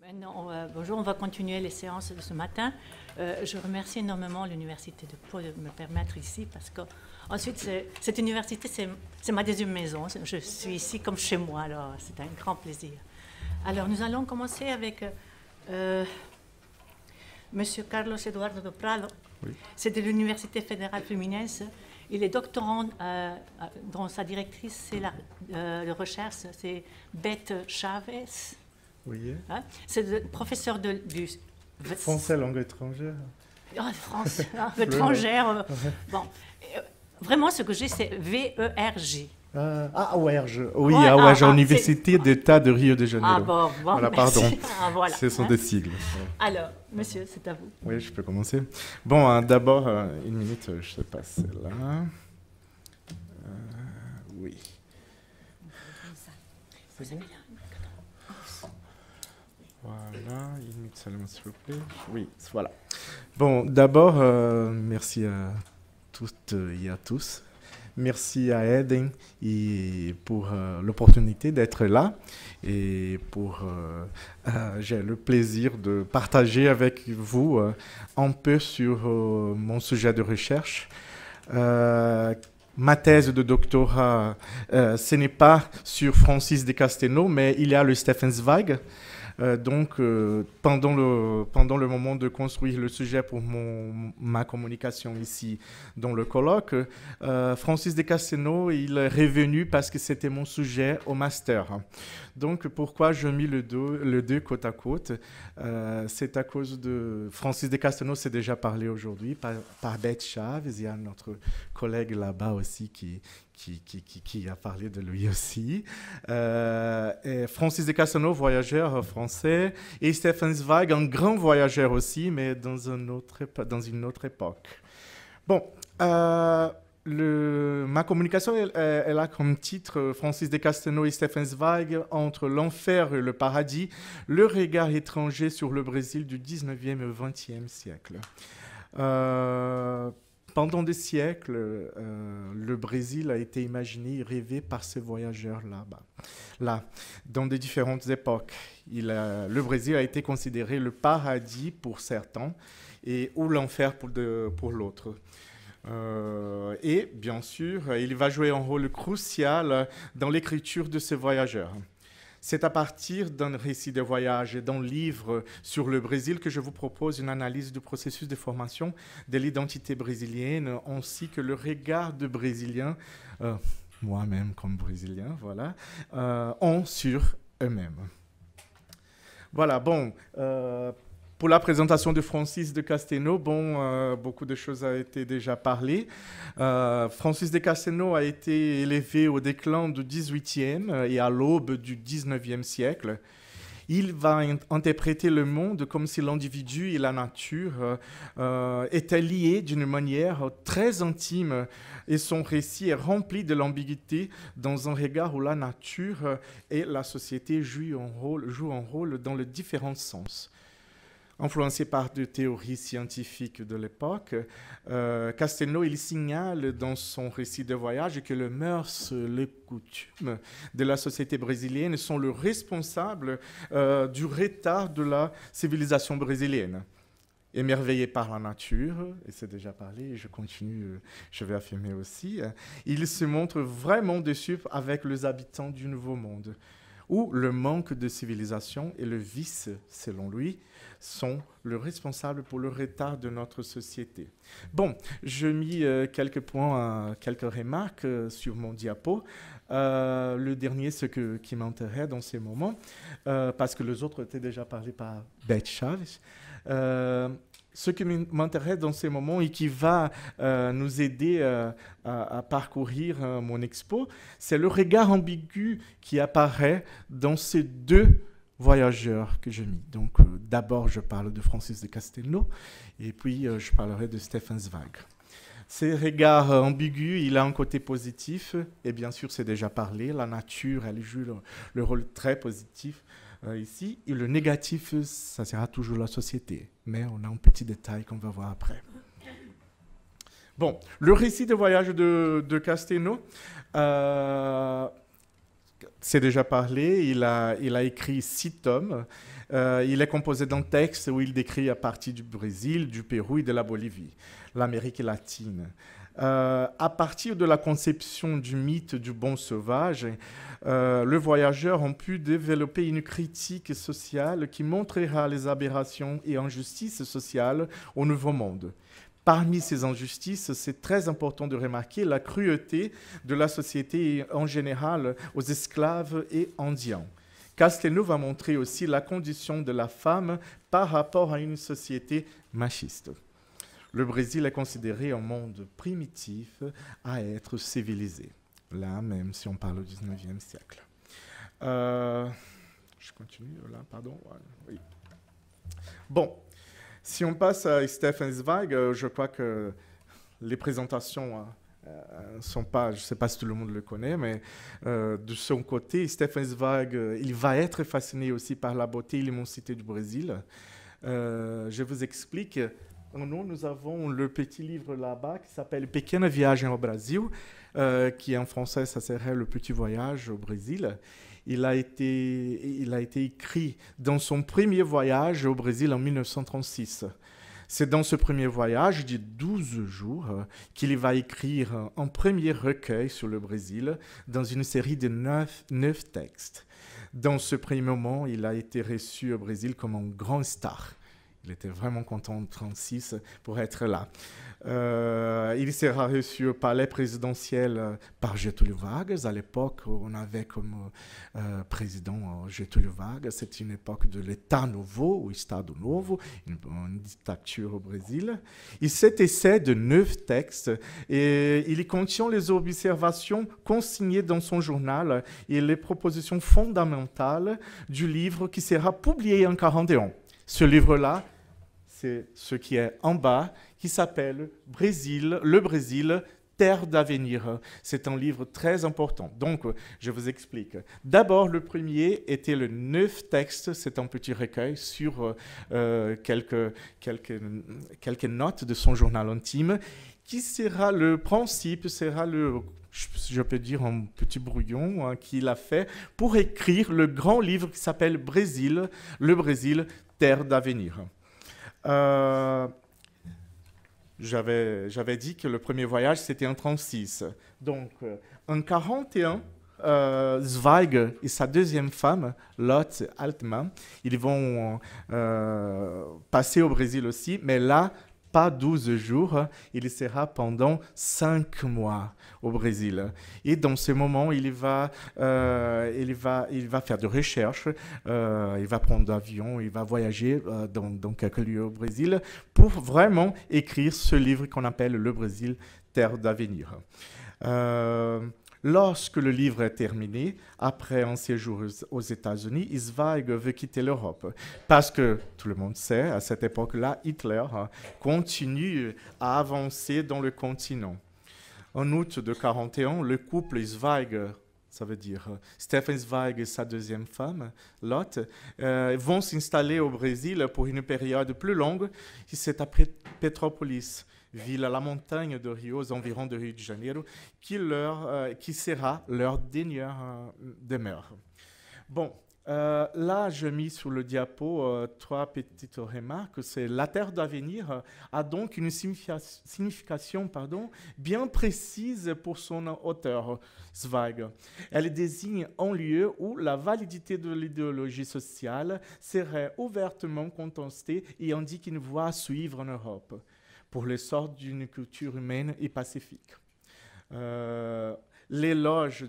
Maintenant, bonjour, on va continuer les séances de ce matin. Je remercie énormément l'Université de Pau de me permettre ici parce que ensuite, cette université, c'est ma deuxième maison. Je suis ici comme chez moi, alors c'est un grand plaisir. Alors, nous allons commencer avec Monsieur Carlos Eduardo do Prado. Oui. C'est de l'Université fédérale fluminense. Il est doctorant, dont sa directrice c'est de recherche, c'est Beth Chavez. Oui. Hein? C'est le professeur du français langue étrangère. Oh, français langue étrangère. Bon, vraiment, ce que j'ai, c'est VERG. OERJ. Oui, OERJ, Université d'État de Rio de Janeiro. Ah bon, voilà, merci. pardon. Voilà, ce sont des sigles. Alors, monsieur, c'est à vous. Oui, je peux commencer. Bon, d'abord, une minute, je sais pas, celle-là. Oui. Vous avez là. Voilà, une minute seulement, s'il vous plaît. Oui, voilà. Bon, d'abord, merci à toutes et à tous. Merci à Eden pour l'opportunité d'être là et j'ai le plaisir de partager avec vous un peu sur mon sujet de recherche. Ma thèse de doctorat, ce n'est pas sur Francis de Castelnau, mais il y a le Stefan Zweig. Donc, pendant le moment de construire le sujet pour ma communication ici dans le colloque, Francis de Castelnau, il est revenu parce que c'était mon sujet au master. Donc, pourquoi je mis le deux côte à côte? C'est à cause de Francis de Castelnau, c'est déjà parlé aujourd'hui par Beth Chavez. Il y a notre collègue là-bas aussi qui a parlé de lui aussi. Et Francis de Castelnau, voyageur français, et Stefan Zweig, un grand voyageur aussi, mais dans une autre époque. Bon, ma communication, elle a comme titre Francis de Castelnau et Stefan Zweig, entre l'enfer et le paradis, le regard étranger sur le Brésil du 19e et 20e siècle. Pendant des siècles, le Brésil a été imaginé et rêvé par ces voyageurs là, dans des différentes époques. Le Brésil a été considéré le paradis pour certains ou l'enfer pour l'autre. Et bien sûr, il va jouer un rôle crucial dans l'écriture de ces voyageurs. C'est à partir d'un récit de voyage et d'un livre sur le Brésil que je vous propose une analyse du processus de formation de l'identité brésilienne ainsi que le regard de Brésiliens, moi-même comme Brésilien, voilà, ont sur eux-mêmes. Voilà, bon, pour la présentation de Francis de Castelnau, beaucoup de choses ont été déjà parlées. Francis de Castelnau a été élevé au déclin du XVIIIe et à l'aube du XIXe siècle. Il va interpréter le monde comme si l'individu et la nature étaient liés d'une manière très intime et son récit est rempli de l'ambiguïté dans un regard où la nature et la société jouent un rôle dans les différents sens. Influencé par des théories scientifiques de l'époque, Castelnau il signale dans son récit de voyage que les mœurs, les coutumes de la société brésilienne sont le responsable du retard de la civilisation brésilienne. Émerveillé par la nature, et c'est déjà parlé, et je continue, je vais affirmer aussi, il se montre vraiment déçu avec les habitants du Nouveau Monde, où le manque de civilisation et le vice, selon lui, sont le responsable pour le retard de notre société. Bon, je mis quelques points, quelques remarques sur mon diapo. Le dernier, qui m'intéresse dans ces moments, parce que les autres étaient déjà parlés par Beth Chavez. Ce qui m'intéresse dans ces moments et qui va nous aider à parcourir mon expo, c'est le regard ambigu qui apparaît dans ces deux voyageurs que j'ai mis. Donc, d'abord, je parle de Francis de Castelnau et puis je parlerai de Stefan Zweig. Ces regards ambigus, il a un côté positif et bien sûr, c'est déjà parlé, la nature, elle joue le rôle très positif ici. Et le négatif, ça sera toujours la société. Mais on a un petit détail qu'on va voir après. Bon, le récit de voyage de Castelnau, c'est déjà parlé, il a écrit 6 tomes. Il est composé d'un texte où il décrit à partir du Brésil, du Pérou et de la Bolivie, l'Amérique latine. À partir de la conception du mythe du bon sauvage, le voyageur a pu développer une critique sociale qui montrera les aberrations et injustices sociales au Nouveau Monde. Parmi ces injustices, c'est très important de remarquer la cruauté de la société en général aux esclaves et indiens. Castelnau va montrer aussi la condition de la femme par rapport à une société machiste. Le Brésil est considéré un monde primitif à être civilisé. Là, même si on parle du 19e siècle. Je continue là, pardon. Oui. Bon, si on passe à Stefan Zweig, je crois que les présentations sont pas, je ne sais pas si tout le monde le connaît, mais de son côté, Stefan Zweig, il va être fasciné aussi par la beauté et l'immensité du Brésil. Je vous explique. Nous avons le petit livre là-bas qui s'appelle Pequena Viagem ao Brasil, qui en français, ça serait Le Petit Voyage au Brésil. Il a été écrit dans son premier voyage au Brésil en 1936. C'est dans ce premier voyage de 12 jours qu'il va écrire un premier recueil sur le Brésil dans une série de 9 textes. Dans ce premier moment, il a été reçu au Brésil comme un grand star. Il était vraiment content en 1936 pour être là. Il sera reçu au palais présidentiel par Getúlio Vargas. À l'époque, on avait comme président Getúlio Vargas. C'est une époque de l'État Novo, ou Estado Novo, une dictature au Brésil. Et cet essai de 9 textes, et il contient les observations consignées dans son journal et les propositions fondamentales du livre qui sera publié en 1941. Ce livre-là, c'est ce qui est en bas, qui s'appelle Le Brésil, terre d'avenir. C'est un livre très important. Donc, je vous explique. D'abord, le premier était le 9 textes. C'est un petit recueil sur quelques notes de son journal intime, qui sera le principe, sera je peux dire un petit brouillon qu'il a fait pour écrire le grand livre qui s'appelle Le Brésil, terre d'avenir. J'avais dit que le premier voyage, c'était en 1936. Donc, en 1941, Zweig et sa deuxième femme, Lotte Altmann, ils vont passer au Brésil aussi, mais là, pas 12 jours, il sera pendant 5 mois au Brésil. Et dans ce moment, il va faire des recherches, il va prendre l'avion, il va voyager dans quelques lieux au Brésil pour vraiment écrire ce livre qu'on appelle Le Brésil, terre d'avenir. Lorsque le livre est terminé, après un séjour aux États-Unis, Zweig veut quitter l'Europe. Parce que, tout le monde sait, à cette époque-là, Hitler continue à avancer dans le continent. En août de 1941, le couple Zweig, ça veut dire Stefan Zweig et sa deuxième femme, Lotte, vont s'installer au Brésil pour une période plus longue. C'est à Petrópolis, ville à la montagne de Rio, aux environs de Rio de Janeiro, qui sera leur dernière demeure. Bon, là, je mis sur le diapo 3 petites remarques. C'est la terre d'avenir a donc une signification bien précise pour son auteur, Zweig. Elle désigne un lieu où la validité de l'idéologie sociale serait ouvertement contestée et indique une voie à suivre en Europe pour l'essor d'une culture humaine et pacifique. L'éloge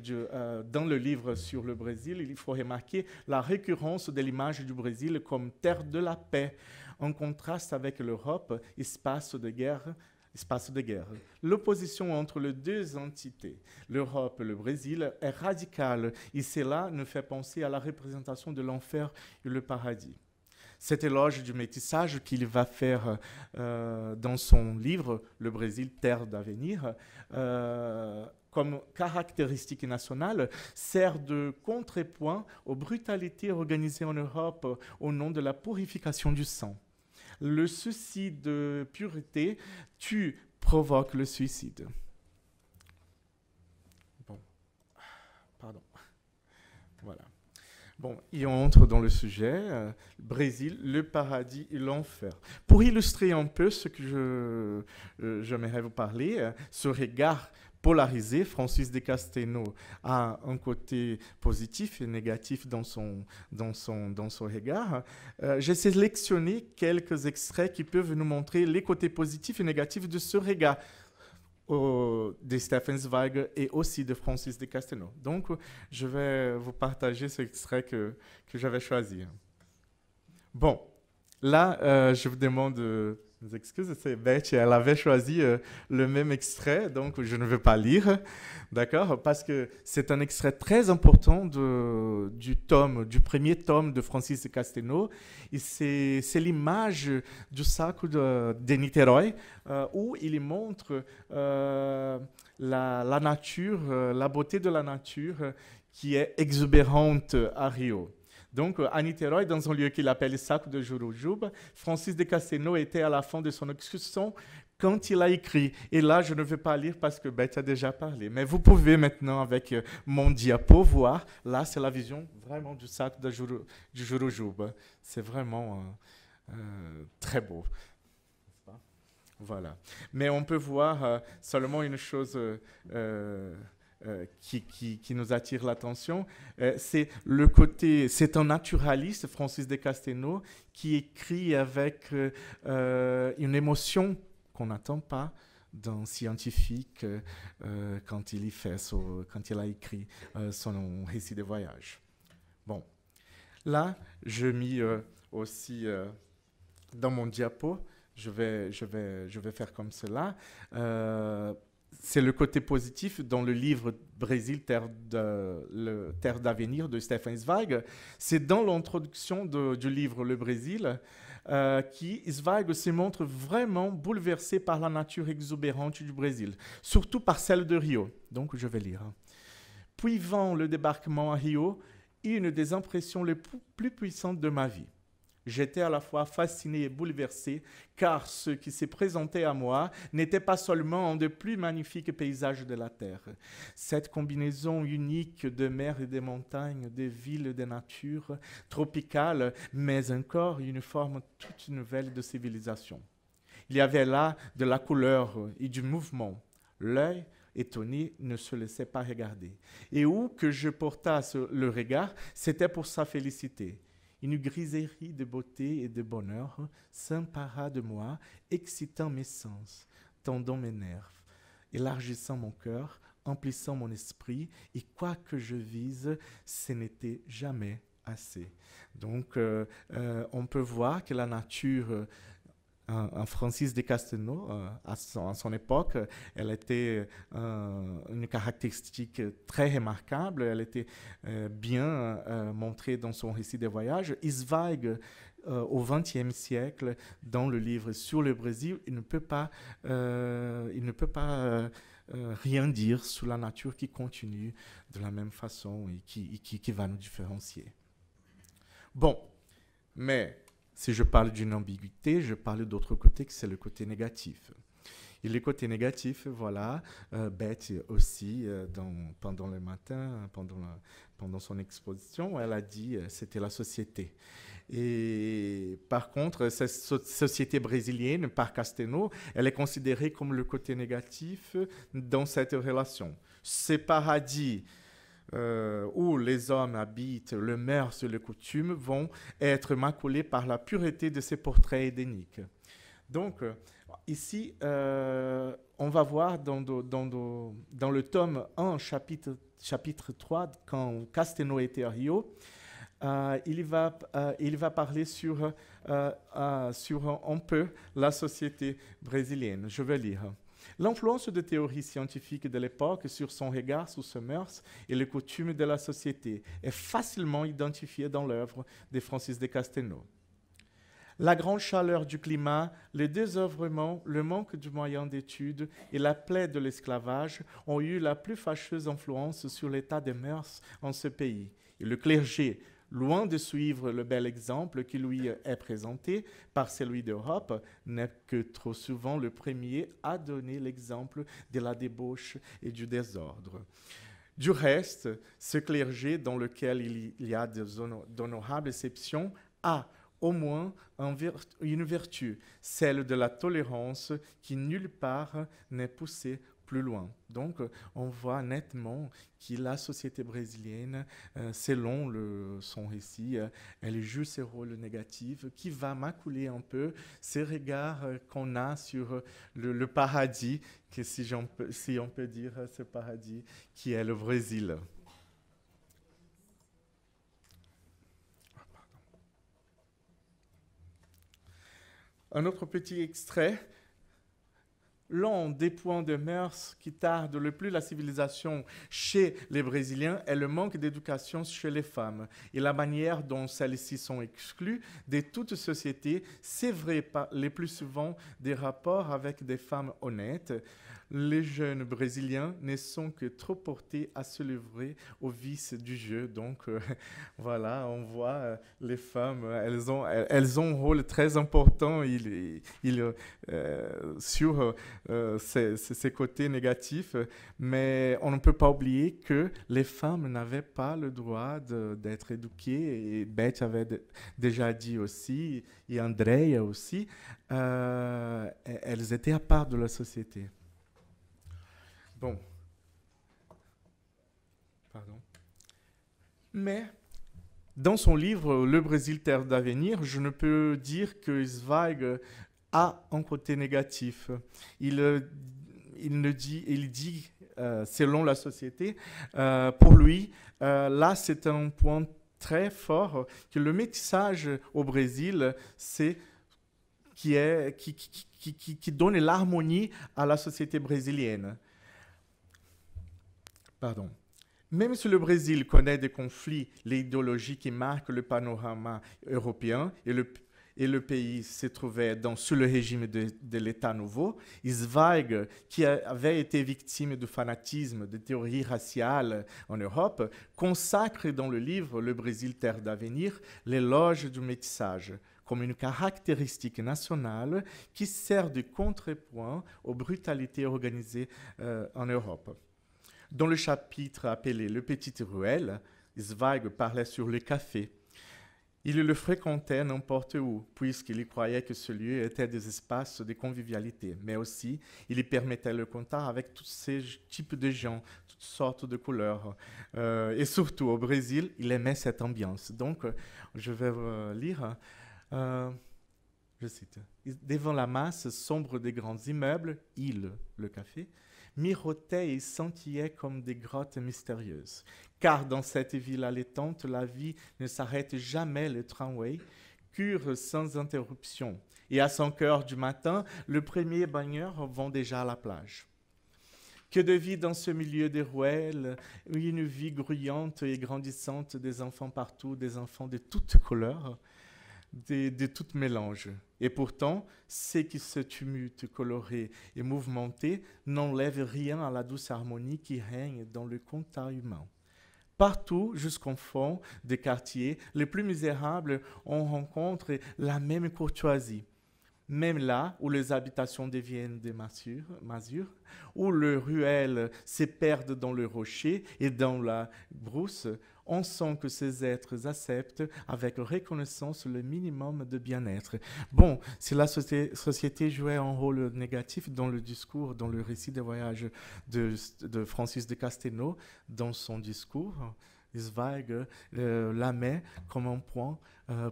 dans le livre sur le Brésil, il faut remarquer la récurrence de l'image du Brésil comme terre de la paix, en contraste avec l'Europe, espace de guerre. L'opposition entre les deux entités, l'Europe et le Brésil, est radicale et cela nous fait penser à la représentation de l'enfer et le paradis. Cet éloge du métissage qu'il va faire dans son livre « Le Brésil, terre d'avenir », comme caractéristique nationale, sert de contrepoint aux brutalités organisées en Europe au nom de la purification du sang. Le souci de pureté provoque le suicide. Bon, pardon. Bon, et on entre dans le sujet, Brésil, le paradis et l'enfer. Pour illustrer un peu ce que j'aimerais vous parler, ce regard polarisé, Francis de Castelnau a un côté positif et négatif dans son regard. J'ai sélectionné quelques extraits qui peuvent nous montrer les côtés positifs et négatifs de ce regard de Stefan Zweig et aussi de Francis de Castelnau. Donc, je vais vous partager cet extrait que j'avais choisi. Bon, là, je vous demande des excuses, c'est Betty, elle avait choisi le même extrait, donc je ne vais pas lire, d'accord, parce que c'est un extrait très important du premier tome de Francis de Castelnau, et c'est l'image du sac de Niterói, où il montre la nature, la beauté de la nature qui est exubérante à Rio. Donc, à Niterói, dans un lieu qu'il appelle le Saco de Jurujuba, Francis de Castelnau était à la fin de son excursion quand il a écrit. Et là, je ne vais pas lire parce que Beth a déjà parlé. Mais vous pouvez maintenant, avec mon diapo, voir. Là, c'est la vision vraiment du Saco de Jurujuba. C'est vraiment très beau. Voilà. Mais on peut voir seulement une chose qui nous attire l'attention, c'est le côté, c'est un naturaliste, Francis de Castelnau, qui écrit avec une émotion qu'on n'attend pas d'un scientifique quand il a écrit son récit de voyage. Bon, là, je mis aussi dans mon diapo, je vais faire comme cela. C'est le côté positif dans le livre Brésil, Terre d'avenir de Stefan Zweig. C'est dans l'introduction du livre Le Brésil qui Zweig se montre vraiment bouleversé par la nature exubérante du Brésil, surtout par celle de Rio. Donc je vais lire. Puis vint le débarquement à Rio, une des impressions les plus puissantes de ma vie. J'étais à la fois fasciné et bouleversé, car ce qui s'est présenté à moi n'était pas seulement un des plus magnifiques paysages de la Terre. Cette combinaison unique de mer et de montagnes, de villes et de nature tropicale, mais encore une forme toute nouvelle de civilisation. Il y avait là de la couleur et du mouvement. L'œil, étonné, ne se laissait pas regarder. Et où que je portasse le regard, c'était pour sa félicité. Une griserie de beauté et de bonheur s'empara de moi, excitant mes sens, tendant mes nerfs, élargissant mon cœur, emplissant mon esprit, et quoi que je vise, ce n'était jamais assez. Donc, on peut voir que la nature, en Francis de Castelnau, à son époque, elle était une caractéristique très remarquable, elle était bien montrée dans son récit de voyage. Zweig, au XXe siècle, dans le livre sur le Brésil, il ne peut pas rien dire sur la nature qui continue de la même façon et qui va nous différencier. Bon, mais si je parle d'une ambiguïté, je parle d'autre côté, que c'est le côté négatif. Et le côté négatif, voilà, Beth aussi, pendant le matin, pendant son exposition, elle a dit c'était la société. Et par contre, cette société brésilienne, par Castelnau, elle est considérée comme le côté négatif dans cette relation. Ce paradis où les hommes habitent, le mœurs et les coutumes vont être maculés par la pureté de ces portraits édéniques. Donc, ici, on va voir dans le tome 1, chapitre 3, quand Castelnau était à Rio, il va parler sur un peu la société brésilienne. Je vais lire. L'influence des théories scientifiques de l'époque sur son regard sur ces mœurs et les coutumes de la société est facilement identifiée dans l'œuvre de Francis de Castelnau. La grande chaleur du climat, le désœuvrement, le manque de moyens d'études et la plaie de l'esclavage ont eu la plus fâcheuse influence sur l'état des mœurs en ce pays. Et le clergé, loin de suivre le bel exemple qui lui est présenté par celui d'Europe, n'est que trop souvent le premier à donner l'exemple de la débauche et du désordre. Du reste, ce clergé dans lequel il y a d'honorables exceptions a au moins une vertu, celle de la tolérance qui nulle part n'est poussée plus loin. Donc, on voit nettement que la société brésilienne, selon son récit, elle joue ce rôle négatif qui va macouler un peu ces regards qu'on a sur le paradis, que si on peut dire ce paradis, qui est le Brésil. Un autre petit extrait. L'un des points de mœurs qui tardent le plus la civilisation chez les Brésiliens est le manque d'éducation chez les femmes et la manière dont celles-ci sont exclues de toute société. C'est vrai le plus souvent des rapports avec des femmes honnêtes. Les jeunes Brésiliens ne sont que trop portés à se livrer aux vices du jeu. Donc, voilà, on voit les femmes, elles ont un rôle très important sur ces côtés négatifs. Mais on ne peut pas oublier que les femmes n'avaient pas le droit d'être éduquées. Et Beth avait déjà dit aussi, et Andrea aussi, elles étaient à part de la société. Bon. Pardon. Mais, dans son livre « Le Brésil, terre d'avenir », je ne peux dire que Zweig a un côté négatif. Il dit, selon la société, pour lui, là, c'est un point très fort, que le métissage au Brésil, c'est qui donne l'harmonie à la société brésilienne. Pardon. Même si le Brésil connaît des conflits, l'idéologie qui marque le panorama européen et le pays se trouvait sous le régime de l'État nouveau, Zweig, qui avait été victime du fanatisme, de théories raciales en Europe, consacre dans le livre « Le Brésil, terre d'avenir » l'éloge du métissage comme une caractéristique nationale qui sert de contrepoint aux brutalités organisées en Europe. Dans le chapitre appelé « Le Petite Ruelle », Zweig parlait sur le café. Il le fréquentait n'importe où, puisqu'il croyait que ce lieu était des espaces de convivialité, mais aussi il y permettait le contact avec tous ces types de gens, toutes sortes de couleurs. Et surtout, au Brésil, il aimait cette ambiance. Donc, je vais lire. Je cite. Devant la masse sombre des grands immeubles, le café, mirotaient et scintillaient comme des grottes mystérieuses. Car dans cette ville allaitante, la vie ne s'arrête jamais, le tramway cure sans interruption. Et à 5 heures du matin, le premier baigneur vont déjà à la plage. Que de vie dans ce milieu des ruelles, une vie grouillante et grandissante, des enfants partout, des enfants de toutes couleurs, de tout mélange. Et pourtant, ce qui se tumulte, coloré et mouvementé n'enlève rien à la douce harmonie qui règne dans le contact humain. Partout, jusqu'au fond des quartiers les plus misérables, on rencontre la même courtoisie. Même là où les habitations deviennent des masures, où les ruelles se perdent dans le rocher et dans la brousse, on sent que ces êtres acceptent avec reconnaissance le minimum de bien-être. Bon, si la société jouait un rôle négatif dans le discours, dans le récit des voyages de Francis de Castelnau, dans son discours, Zweig la met comme un point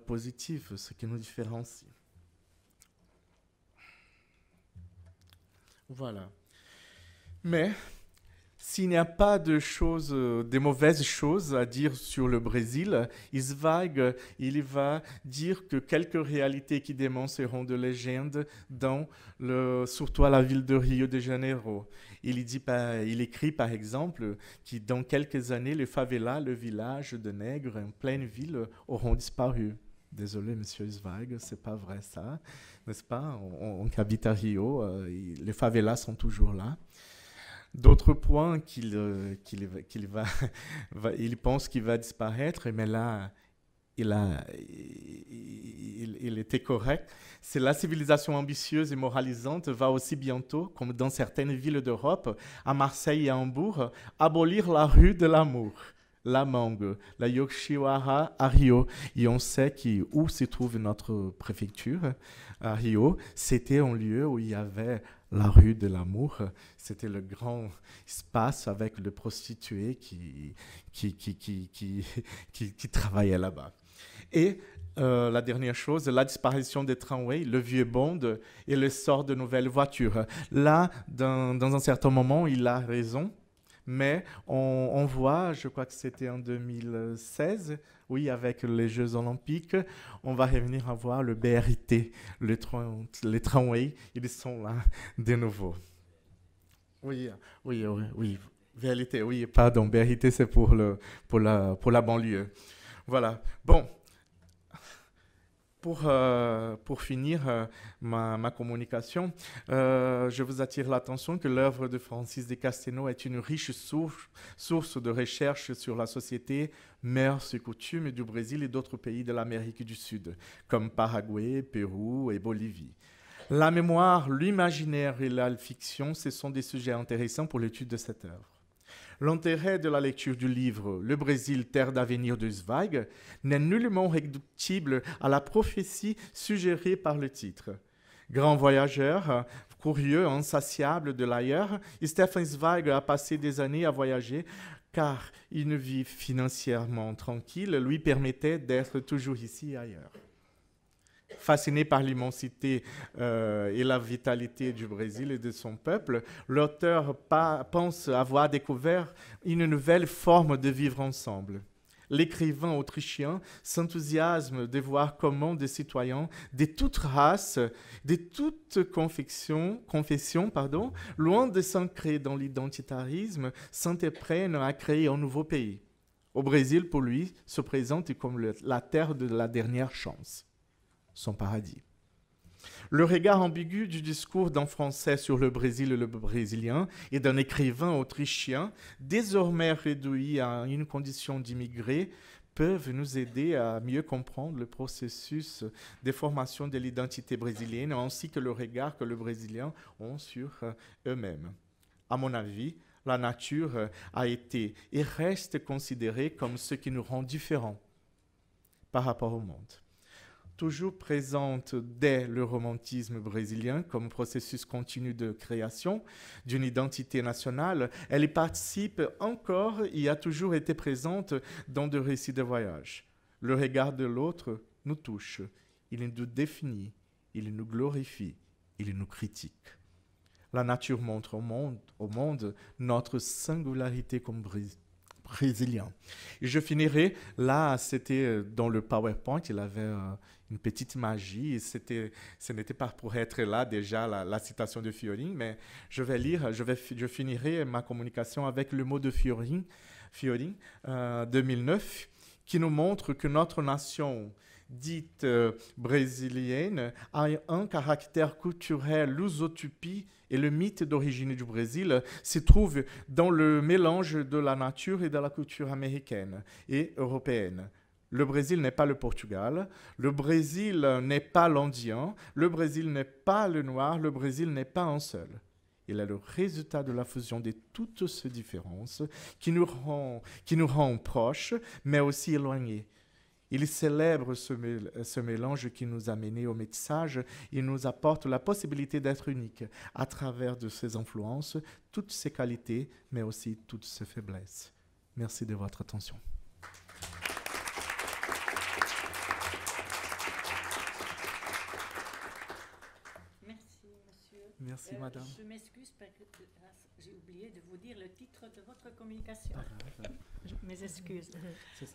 positif, ce qui nous différencie. Voilà. Mais s'il n'y a pas de mauvaises choses à dire sur le Brésil, Zweig, il va dire que quelques réalités qui démontreront de légendes surtout à la ville de Rio de Janeiro. Il écrit par exemple que dans quelques années, les favelas, le village de nègres en pleine ville, auront disparu. Désolé, monsieur Zweig, c'est pas vrai ça, n'est-ce pas? On habite à Rio, les favelas sont toujours là. D'autres points il pense qu'il va disparaître, mais là, il était correct. C'est la civilisation ambitieuse et moralisante va aussi bientôt, comme dans certaines villes d'Europe, à Marseille et à Hambourg, abolir la rue de l'amour, la Mangue, la Yoshiwara à Rio. Et on sait où se trouve notre préfecture à Rio. C'était un lieu où il y avait la rue de l'amour. C'était le grand espace avec les prostituées qui travaillaient là-bas. Et la dernière chose, la disparition des tramways, le vieux bond et le sort de nouvelles voitures. Là, dans un certain moment, il a raison, mais on voit, je crois que c'était en 2016, oui, avec les Jeux Olympiques, on va revenir à voir le BRT, les tramways, ils sont là de nouveau. Oui, VLT, oui, pardon, BRT c'est pour la banlieue. Voilà, bon. Pour finir ma communication, je vous attire l'attention que l'œuvre de Francis de Castelnau est une riche source de recherche sur la société, mœurs et coutumes du Brésil et d'autres pays de l'Amérique du Sud, comme Paraguay, Pérou et Bolivie. La mémoire, l'imaginaire et la fiction, ce sont des sujets intéressants pour l'étude de cette œuvre. L'intérêt de la lecture du livre « Le Brésil, terre d'avenir » de Zweig n'est nullement réductible à la prophétie suggérée par le titre. Grand voyageur, curieux, insatiable de l'ailleurs, Stefan Zweig a passé des années à voyager car une vie financièrement tranquille lui permettait d'être toujours ici et ailleurs. Fasciné par l'immensité et la vitalité du Brésil et de son peuple, l'auteur pense avoir découvert une nouvelle forme de vivre ensemble. L'écrivain autrichien s'enthousiasme de voir comment des citoyens de toutes races, de toutes confessions, loin de s'ancrer dans l'identitarisme, s'entreprenant à créer un nouveau pays. Au Brésil, pour lui, se présente comme la terre de la dernière chance. Son paradis. Le regard ambigu du discours d'un Français sur le Brésil et le Brésilien et d'un écrivain autrichien, désormais réduit à une condition d'immigré, peuvent nous aider à mieux comprendre le processus de formation de l'identité brésilienne ainsi que le regard que les Brésiliens ont sur eux-mêmes. À mon avis, la nature a été et reste considérée comme ce qui nous rend différents par rapport au monde. Toujours présente dès le romantisme brésilien comme processus continu de création d'une identité nationale, elle y participe encore et a toujours été présente dans des récits de voyage. Le regard de l'autre nous touche, il nous définit, il nous glorifie, il nous critique. La nature montre au monde notre singularité comme brésilien. Et je finirai, là, c'était dans le PowerPoint, il avait une petite magie, et ce n'était pas pour être là déjà la citation de Fiorin, mais je finirai ma communication avec le mot de Fiorin 2009, qui nous montre que notre nation dite brésilienne a un caractère culturel, l'usotupie et le mythe d'origine du Brésil se trouve dans le mélange de la nature et de la culture américaine et européenne. Le Brésil n'est pas le Portugal, le Brésil n'est pas l'Indien, le Brésil n'est pas le noir, le Brésil n'est pas un seul. Il est le résultat de la fusion de toutes ces différences qui nous rend proches, mais aussi éloignés. Il célèbre ce mélange qui nous a menés au métissage et nous apporte la possibilité d'être unique à travers de ses influences, toutes ses qualités, mais aussi toutes ses faiblesses. Merci de votre attention. Merci, monsieur. Merci, madame. Je m'excuse parce que j'ai oublié de vous dire le titre de votre communication. Mes excuses.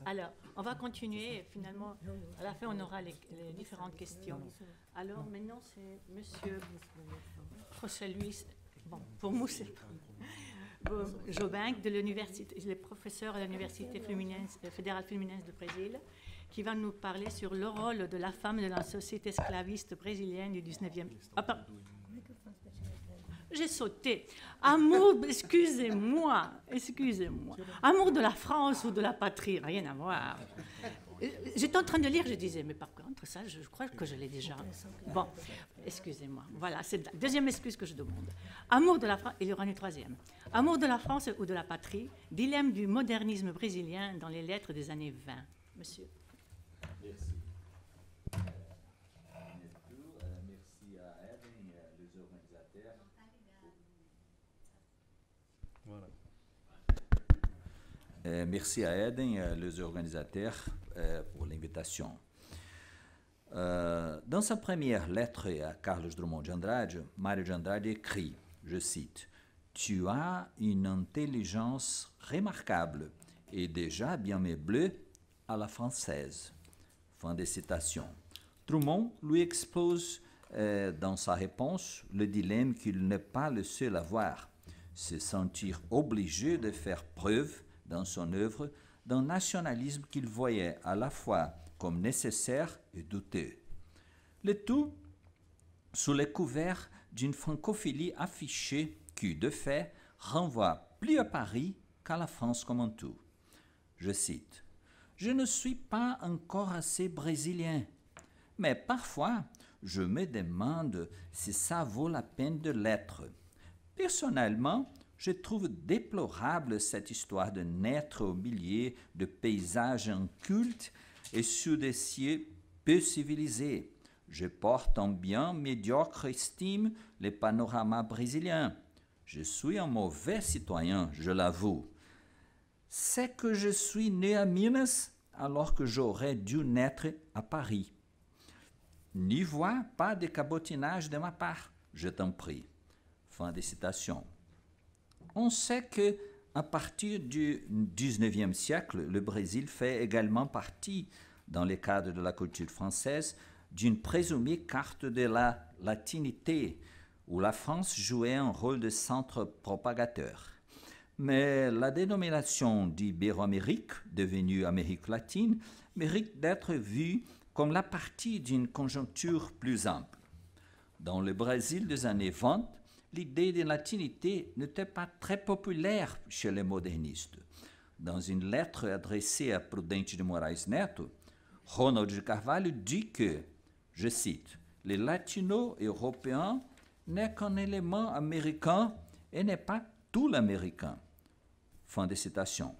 Alors, on va continuer. Finalement, à la fin, on aura les différentes questions. Alors, maintenant, c'est monsieur José Luis. Bon, pour moi, c'est Jobim de l'université. Il est professeur à l'université fédérale féminine du Brésil, qui va nous parler sur le rôle de la femme dans la société esclaviste brésilienne du 19e. J'ai sauté. Amour, excusez-moi. Amour de la France ou de la patrie, rien à voir. J'étais en train de lire, je disais, mais par contre, ça, je crois que je l'ai déjà. Bon, excusez-moi. Voilà, c'est la deuxième excuse que je demande. Amour de la France, il y aura une troisième. Amour de la France ou de la patrie, dilemme du modernisme brésilien dans les lettres des années 20. Monsieur. Merci. Merci à Eden et les organisateurs. Voilà. Merci à Eden et les organisateurs pour l'invitation. Dans sa première lettre à Carlos Drummond de Andrade, Mário de Andrade écrit, je cite, « Tu as une intelligence remarquable et déjà bien meublée à la française. » Fin de citation. Drummond lui expose dans sa réponse le dilemme qu'il n'est pas le seul à voir, se sentir obligé de faire preuve dans son œuvre d'un nationalisme qu'il voyait à la fois comme nécessaire et douteux. Le tout sous le couvert d'une francophilie affichée qui, de fait, renvoie plus à Paris qu'à la France comme un tout. Je cite, « Je ne suis pas encore assez brésilien, mais parfois je me demande si ça vaut la peine de l'être. Personnellement, je trouve déplorable cette histoire de naître au milieu de paysages incultes et sous des cieux peu civilisés. Je porte en bien médiocre estime les panoramas brésiliens. Je suis un mauvais citoyen, je l'avoue. C'est que je suis né à Minas alors que j'aurais dû naître à Paris. N'y vois pas de cabotinage de ma part, je t'en prie. » Fin de citation. On sait que à partir du XIXe siècle, le Brésil fait également partie, dans le cadre de la culture française, d'une présumée carte de la latinité, où la France jouait un rôle de centre propagateur. Mais la dénomination d'Ibéroamérique, devenue Amérique latine, mérite d'être vue comme la partie d'une conjoncture plus ample. Dans le Brésil des années 20, l'idée de latinité n'était pas très populaire chez les modernistes. Dans une lettre adressée à Prudente de Moraes Neto, Ronald de Carvalho dit que, je cite, « Les latino-européens n'est qu'un élément américain et n'est pas tout l'américain. » Fin de citation.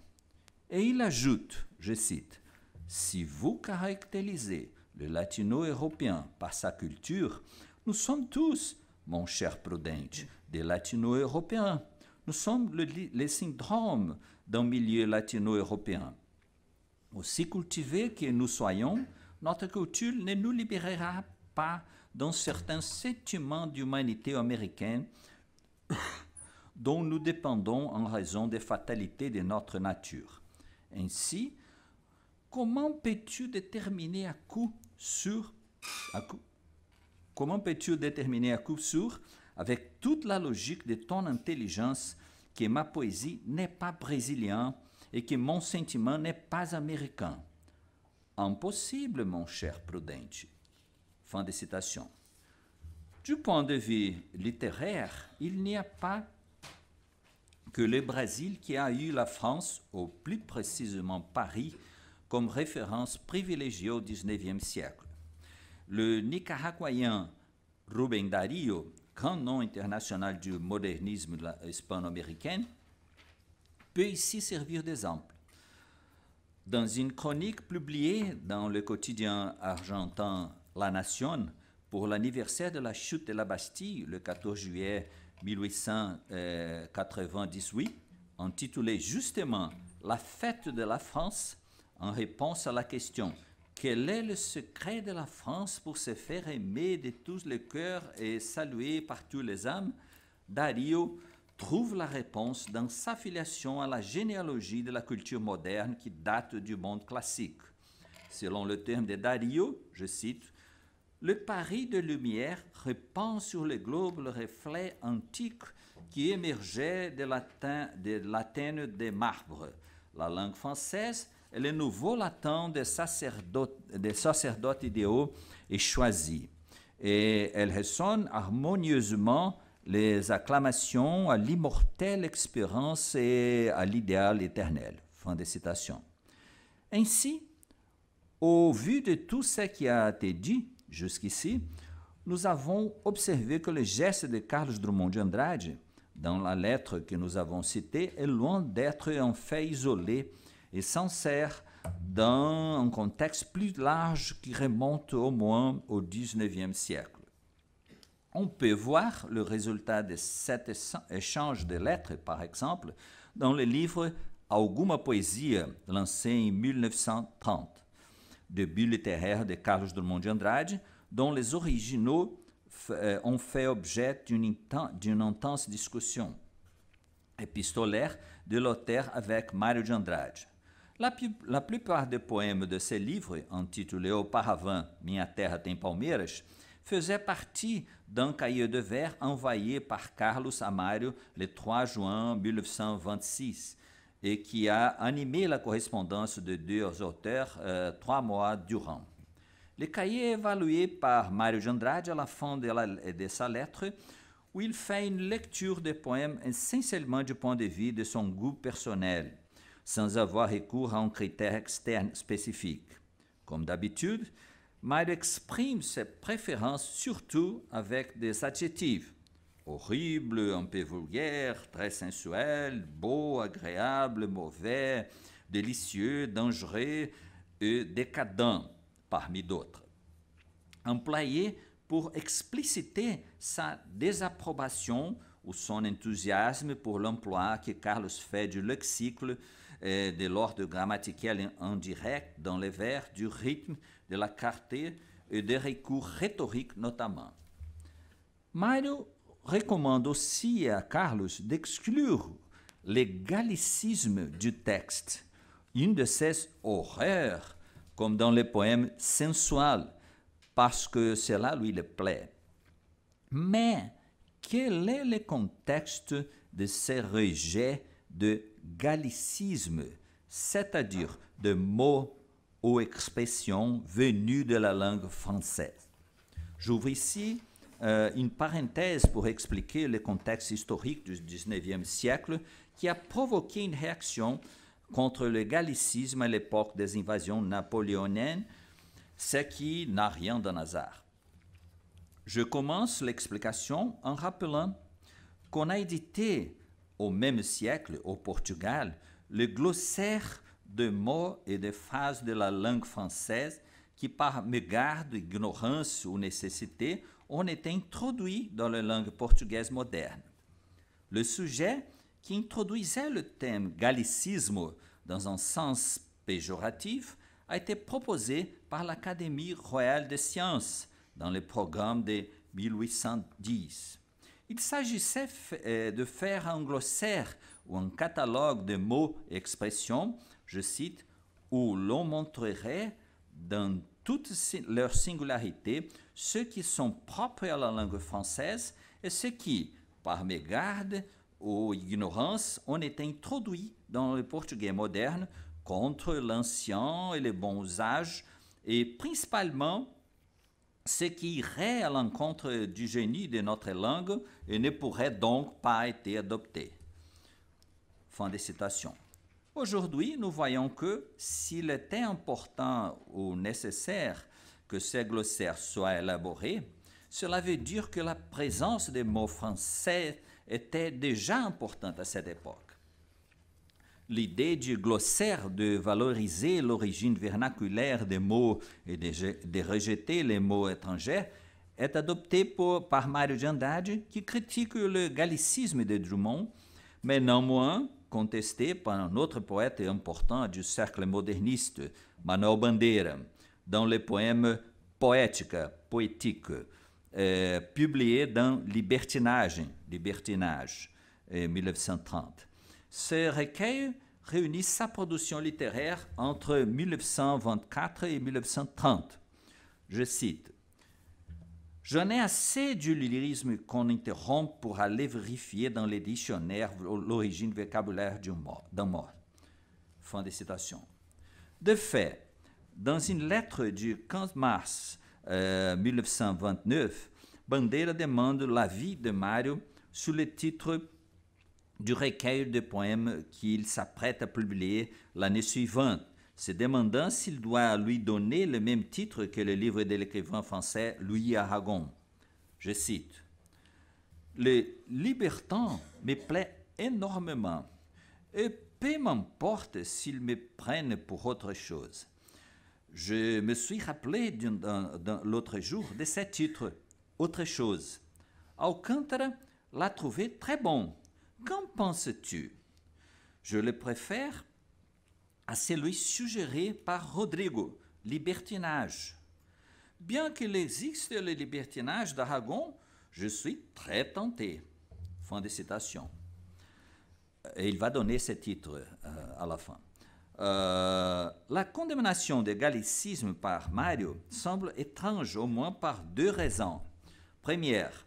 Et il ajoute, je cite, « Si vous caractérisez le latino-européen par sa culture, nous sommes tous, mon cher Prudente, des latino-européens. Nous sommes le syndrome d'un milieu latino-européen. Aussi cultivés que nous soyons, notre culture ne nous libérera pas d'un certain sentiment d'humanité américaine dont nous dépendons en raison des fatalités de notre nature. Ainsi, comment peux-tu déterminer à coup sûr, avec toute la logique de ton intelligence, que ma poésie n'est pas brésilienne et que mon sentiment n'est pas américain? Impossible, mon cher Prudente. Fin de citation. Du point de vue littéraire, il n'y a pas que le Brésil qui a eu la France, ou plus précisément Paris, comme référence privilégiée au XIXe siècle. Le Nicaraguayen Rubem Dario, grand nom international du modernisme hispano-américain, peut ici servir d'exemple. Dans une chronique publiée dans le quotidien argentin La Nation pour l'anniversaire de la chute de la Bastille, le 14 juillet 1898, intitulée justement « La fête de la France », en réponse à la question « Quel est le secret de la France pour se faire aimer de tous les cœurs et saluer par tous les âmes ?» Dario trouve la réponse dans sa filiation à la généalogie de la culture moderne qui date du monde classique. Selon le terme de Dario, je cite, « Le Paris de lumière répand sur le globe le reflet antique qui émergeait de l'Athènes des marbres. La langue française est le nouveau latin des sacerdotes idéaux et choisis. Et elle résonne harmonieusement les acclamations à l'immortelle expérience et à l'idéal éternel. » Fin de citation. Ainsi, Au vu de tout ce qui a été dit jusqu'ici, nous avons observé que le geste de Carlos Drummond de Andrade, dans la lettre que nous avons citée, est loin d'être un fait isolé et s'insère dans un contexte plus large qui remonte au moins au XIXe siècle. On peut voir le résultat de cet échange de lettres, par exemple, dans le livre Alguma Poesia, lancé en 1930, début littéraire de Carlos Drummond de Andrade, dont les originaux ont fait objet d'une intense discussion épistolaire de l'auteur avec Mário de Andrade. La plupart des poèmes de ce livre, intitulé auparavant Minha Terra Tem Palmeiras, faisaient partie d'un cahier de vers envoyé par Carlos a Mário le 3 juin 1926 et qui a animé la correspondance de deux auteurs 3 mois durant. Le cahier est évalué par Mário de Andrade à la fin de sa lettre, où il fait une lecture des poèmes essentiellement du point de vue de son goût personnel, sans avoir recours à un critère externe spécifique. Comme d'habitude, Mário exprime ses préférences surtout avec des adjectifs. Horrible, un peu vulgaire, très sensuel, beau, agréable, mauvais, délicieux, dangereux et décadent, parmi d'autres. Employé pour expliciter sa désapprobation ou son enthousiasme pour l'emploi que Carlos fait du lexique, de l'ordre grammatical indirect dans les vers, du rythme, de la clarté et des recours rhétoriques notamment. Mário recommande aussi à Carlos d'exclure les gallicismes du texte, une de ses horreurs, comme dans les poèmes sensuels, parce que cela lui plaît. Mais quel est le contexte de ces rejets de gallicisme, c'est-à-dire de mots ou expressions venus de la langue française? J'ouvre ici une parenthèse pour expliquer le contexte historique du XIXe siècle qui a provoqué une réaction contre le gallicisme à l'époque des invasions napoléoniennes, ce qui n'a rien d'un hasard. Je commence l'explication en rappelant qu'on a édité au même siècle, au Portugal, le glossaire de mots et de phrases de la langue française qui, par mégarde, ignorance ou nécessité, ont été introduits dans la langue portugaise moderne. Le sujet qui introduisait le thème gallicisme dans un sens péjoratif a été proposé par l'Académie royale des sciences dans le programme de 1810. Il s'agissait de faire un glossaire ou un catalogue de mots et expressions, je cite, où l'on montrerait dans toute leur singularité ceux qui sont propres à la langue française et ceux qui, par mégarde ou ignorance, ont été introduits dans le portugais moderne contre l'ancien et les bons usages, et principalement ce qui irait à l'encontre du génie de notre langue et ne pourrait donc pas être adopté. Fin de citation. Aujourd'hui, nous voyons que s'il était important ou nécessaire que ce glossaire soit élaboré, cela veut dire que la présence des mots français était déjà importante à cette époque. L'idée du glossaire de valoriser l'origine vernaculaire des mots et de rejeter les mots étrangers est adoptée par Mário de Andrade, qui critique le gallicisme de Drummond, mais non moins contesté par un autre poète important du cercle moderniste, Manuel Bandeira, dans le poème Poética, poétique, publié dans Libertinage, en 1930. Ce recueil réunit sa production littéraire entre 1924 et 1930. Je cite: « J'en ai assez du lyrisme qu'on interrompt pour aller vérifier dans les dictionnaires l'origine vocabulaire d'un mot. » Fin de citation. De fait, dans une lettre du 15 mars 1929, Bandeira demande l'avis de Mário sur le titre du recueil de poèmes qu'il s'apprête à publier l'année suivante, se demandant s'il doit lui donner le même titre que le livre de l'écrivain français Louis Aragon. Je cite, « Le libertin me plaît énormément, et peu m'importe s'ils me prennent pour autre chose. Je me suis rappelé l'autre jour de ce titre, Autre chose. Alcântara l'a trouvé très bon. Qu'en penses-tu? Je le préfère à celui suggéré par Rodrigo, libertinage. Bien qu'il existe le libertinage d'Aragon, je suis très tenté. » Fin de citation. Et il va donner ce titre à la fin. La condamnation du gallicisme par Mario semble étrange au moins par deux raisons. Première,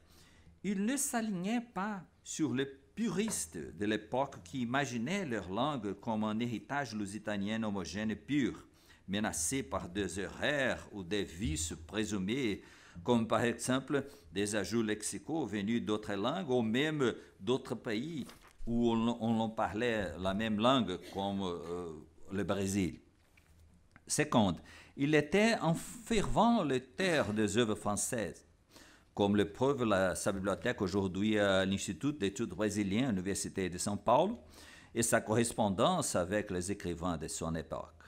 il ne s'alignait pas sur les puristes de l'époque qui imaginaient leur langue comme un héritage lusitanien homogène pur, menacé par des erreurs ou des vices présumés, comme par exemple des ajouts lexicaux venus d'autres langues ou même d'autres pays où on parlait la même langue, comme le Brésil. Seconde, il était un fervent lecteur des œuvres françaises, comme le prouve sa bibliothèque aujourd'hui à l'Institut d'études brésiliennes à l'Université de São Paulo et sa correspondance avec les écrivains de son époque.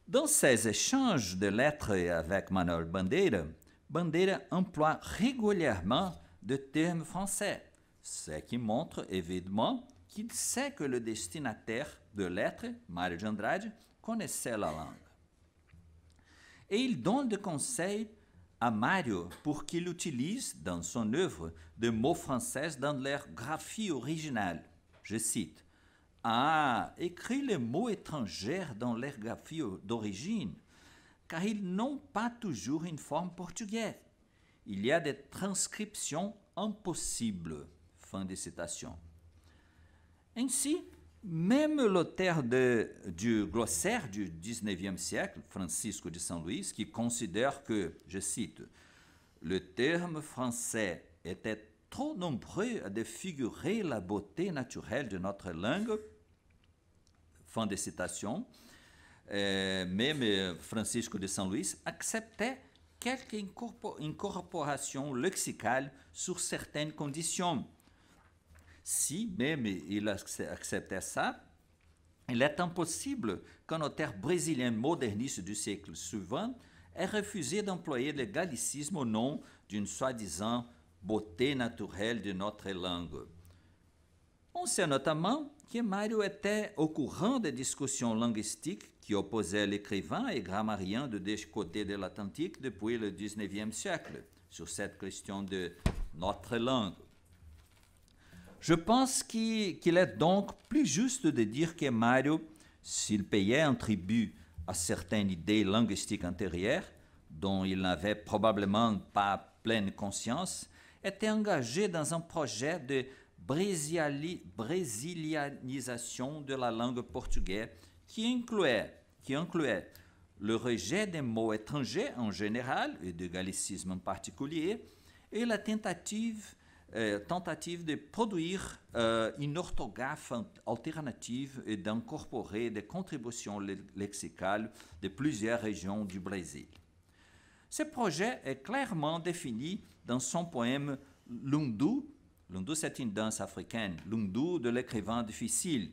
Dans ses échanges de lettres avec Manuel Bandeira, Bandeira emploie régulièrement des termes français, ce qui montre évidemment qu'il sait que le destinataire de lettres, Mário de Andrade, connaissait la langue. Et il donne des conseils à Mário pour qu'il utilise dans son œuvre des mots français dans leur graphie originale. Je cite, « Ah, écris les mots étrangers dans leur graphie d'origine, car ils n'ont pas toujours une forme portugaise. Il y a des transcriptions impossibles. » Fin de citation. Ainsi, même l'auteur du glossaire du XIXe siècle, Francisco de São Luís, qui considère que, je cite, « le terme français était trop nombreux à défigurer la beauté naturelle de notre langue », fin de citation, même Francisco de São Luís acceptait quelques incorporations lexicales sur certaines conditions. Si même il acceptait ça, il est impossible qu'un auteur brésilien moderniste du siècle suivant ait refusé d'employer le gallicisme au nom d'une soi-disant beauté naturelle de notre langue. On sait notamment que Mário était au courant des discussions linguistiques qui opposaient l'écrivain et grammairien de deux côtés de l'Atlantique depuis le XIXe siècle sur cette question de notre langue. Je pense qu'il est donc plus juste de dire que Mário, s'il payait un tribut à certaines idées linguistiques antérieures, dont il n'avait probablement pas pleine conscience, était engagé dans un projet de brésilianisation de la langue portugaise qui incluait le rejet des mots étrangers en général et du gallicisme en particulier et la tentative de produire une orthographe alternative et d'incorporer des contributions lexicales de plusieurs régions du Brésil. Ce projet est clairement défini dans son poème Lundu. Lundu, c'est une danse africaine. Lundu de l'écrivain difficile,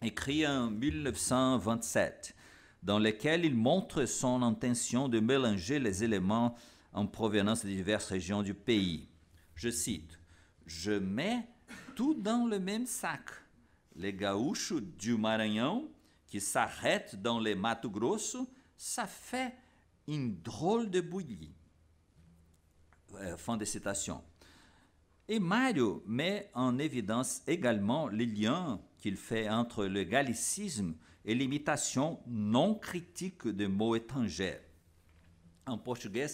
écrit en 1927, dans lequel il montre son intention de mélanger les éléments en provenance de diverses régions du pays. Je cite, « Je mets tout dans le même sac. Les gaúchos du Maranhão qui s'arrêtent dans le Mato Grosso, ça fait une drôle de bouillie. » Fin de citation. Et Mário met en évidence également les liens qu'il fait entre le gallicisme et l'imitation non critique de mots étrangers. En português,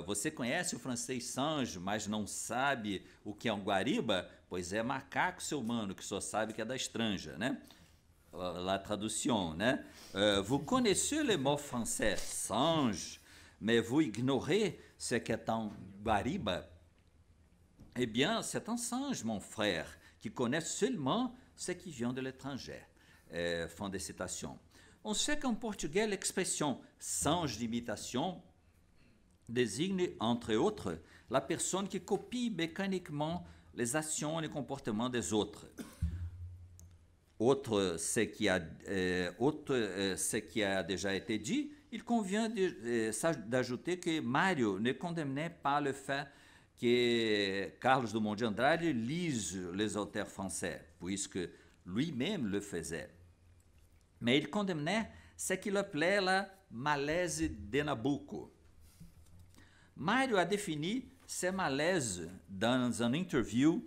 você conhece o francês Sange, mas não sabe o que é um guariba? Pois é macaco, seu mano, que só sabe que é da estranja, né? La traduction, né? Vous connaissez le mot français Sange, mais vous ignorez ce qu'est un guariba? Eh bien, c'est un singe, mon frère, qui connaît seulement ce qui vient de l'étranger. Fin de citation. On sait qu'en portugais, l'expression « singe d'imitation » désigne, entre autres, la personne qui copie mécaniquement les actions et comportements des autres. Outre ce qui a déjà été dit, il convient d'ajouter que Mário ne condamnait pas le fait que Carlos Drummond de Andrade lise les auteurs français, puisque lui-même le faisait. Mais il condamnait ce qu'il appelait la malaise de Nabucco. Mário a défini ce malaise dans une interview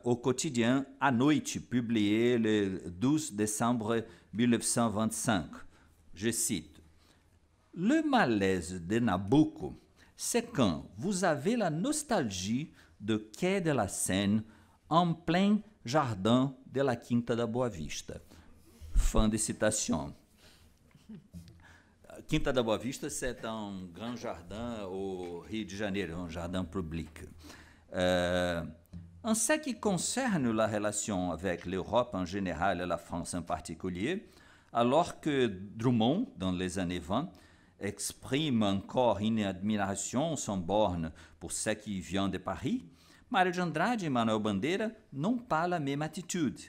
au quotidien À Noite, publié le 12 décembre 1925. Je cite: « Le malaise de Nabucco, c'est quand vous avez la nostalgie de quai de la Seine en plein jardin de la Quinta da Boa Vista. » Fin de citation. Quinta da Boa Vista, c'est un grand jardin au Rio de Janeiro, un jardin public. En ce qui concerne la relation avec l'Europe en général et la France en particulier, alors que Drummond, dans les années 20, exprime encore une admiration sans borne pour ce qui vient de Paris, Mário de Andrade et Manuel Bandeira n'ont pas la même attitude.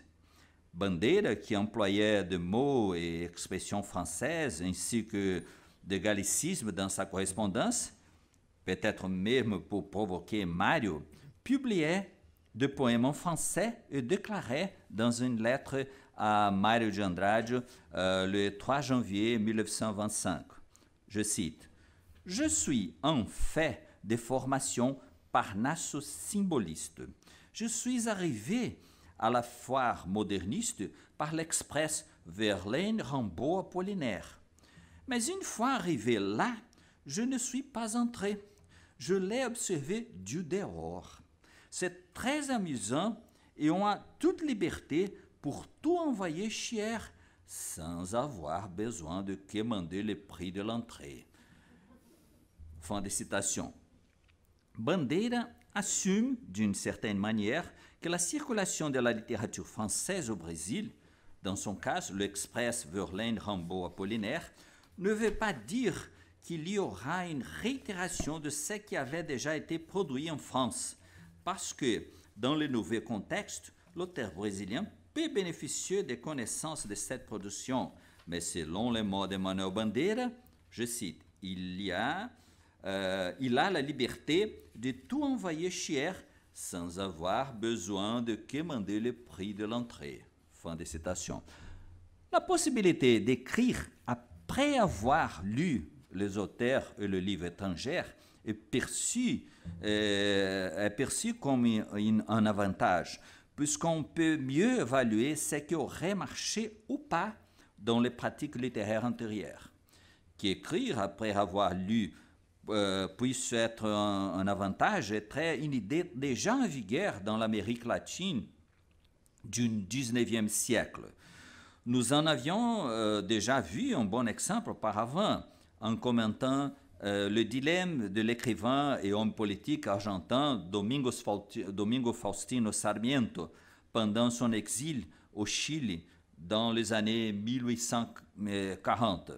Bandeira, qui employait de mots et expressions françaises ainsi que de gallicisme dans sa correspondance, peut-être même pour provoquer Mário, publiait des poèmes en français et déclarait dans une lettre à Mário de Andrade le 3 janvier 1925. Je cite: « Je suis en fait de formation parnasso-symboliste. Je suis arrivé à la foire moderniste par l'express Verlaine-Rambaud-Apollinaire. Mais une fois arrivé là, je ne suis pas entré. Je l'ai observé du dehors. C'est très amusant et on a toute liberté pour tout envoyer chier sans avoir besoin de quémander le prix de l'entrée. » Fin de citation. Bandeira assume, d'une certaine manière, que la circulation de la littérature française au Brésil, dans son cas l'Express Verlaine-Rambaud-Apollinaire, ne veut pas dire qu'il y aura une réitération de ce qui avait déjà été produit en France, parce que, dans le nouveau contexte, l'auteur brésilien peut bénéficier des connaissances de cette production, mais selon les mots de Manuel Bandeira, je cite, il a la liberté de tout envoyer chier sans avoir besoin de quémander le prix de l'entrée. Fin de citation. La possibilité d'écrire après avoir lu les auteurs et le livre étranger est perçue comme un avantage, puisqu'on peut mieux évaluer ce qui aurait marché ou pas dans les pratiques littéraires antérieures. Qu'écrire après avoir lu puisse être un avantage est une idée déjà en vigueur dans l'Amérique latine du XIXe siècle. Nous en avions déjà vu un bon exemple auparavant en commentant le dilemme de l'écrivain et homme politique argentin Domingo Faustino Sarmiento pendant son exil au Chili dans les années 1840.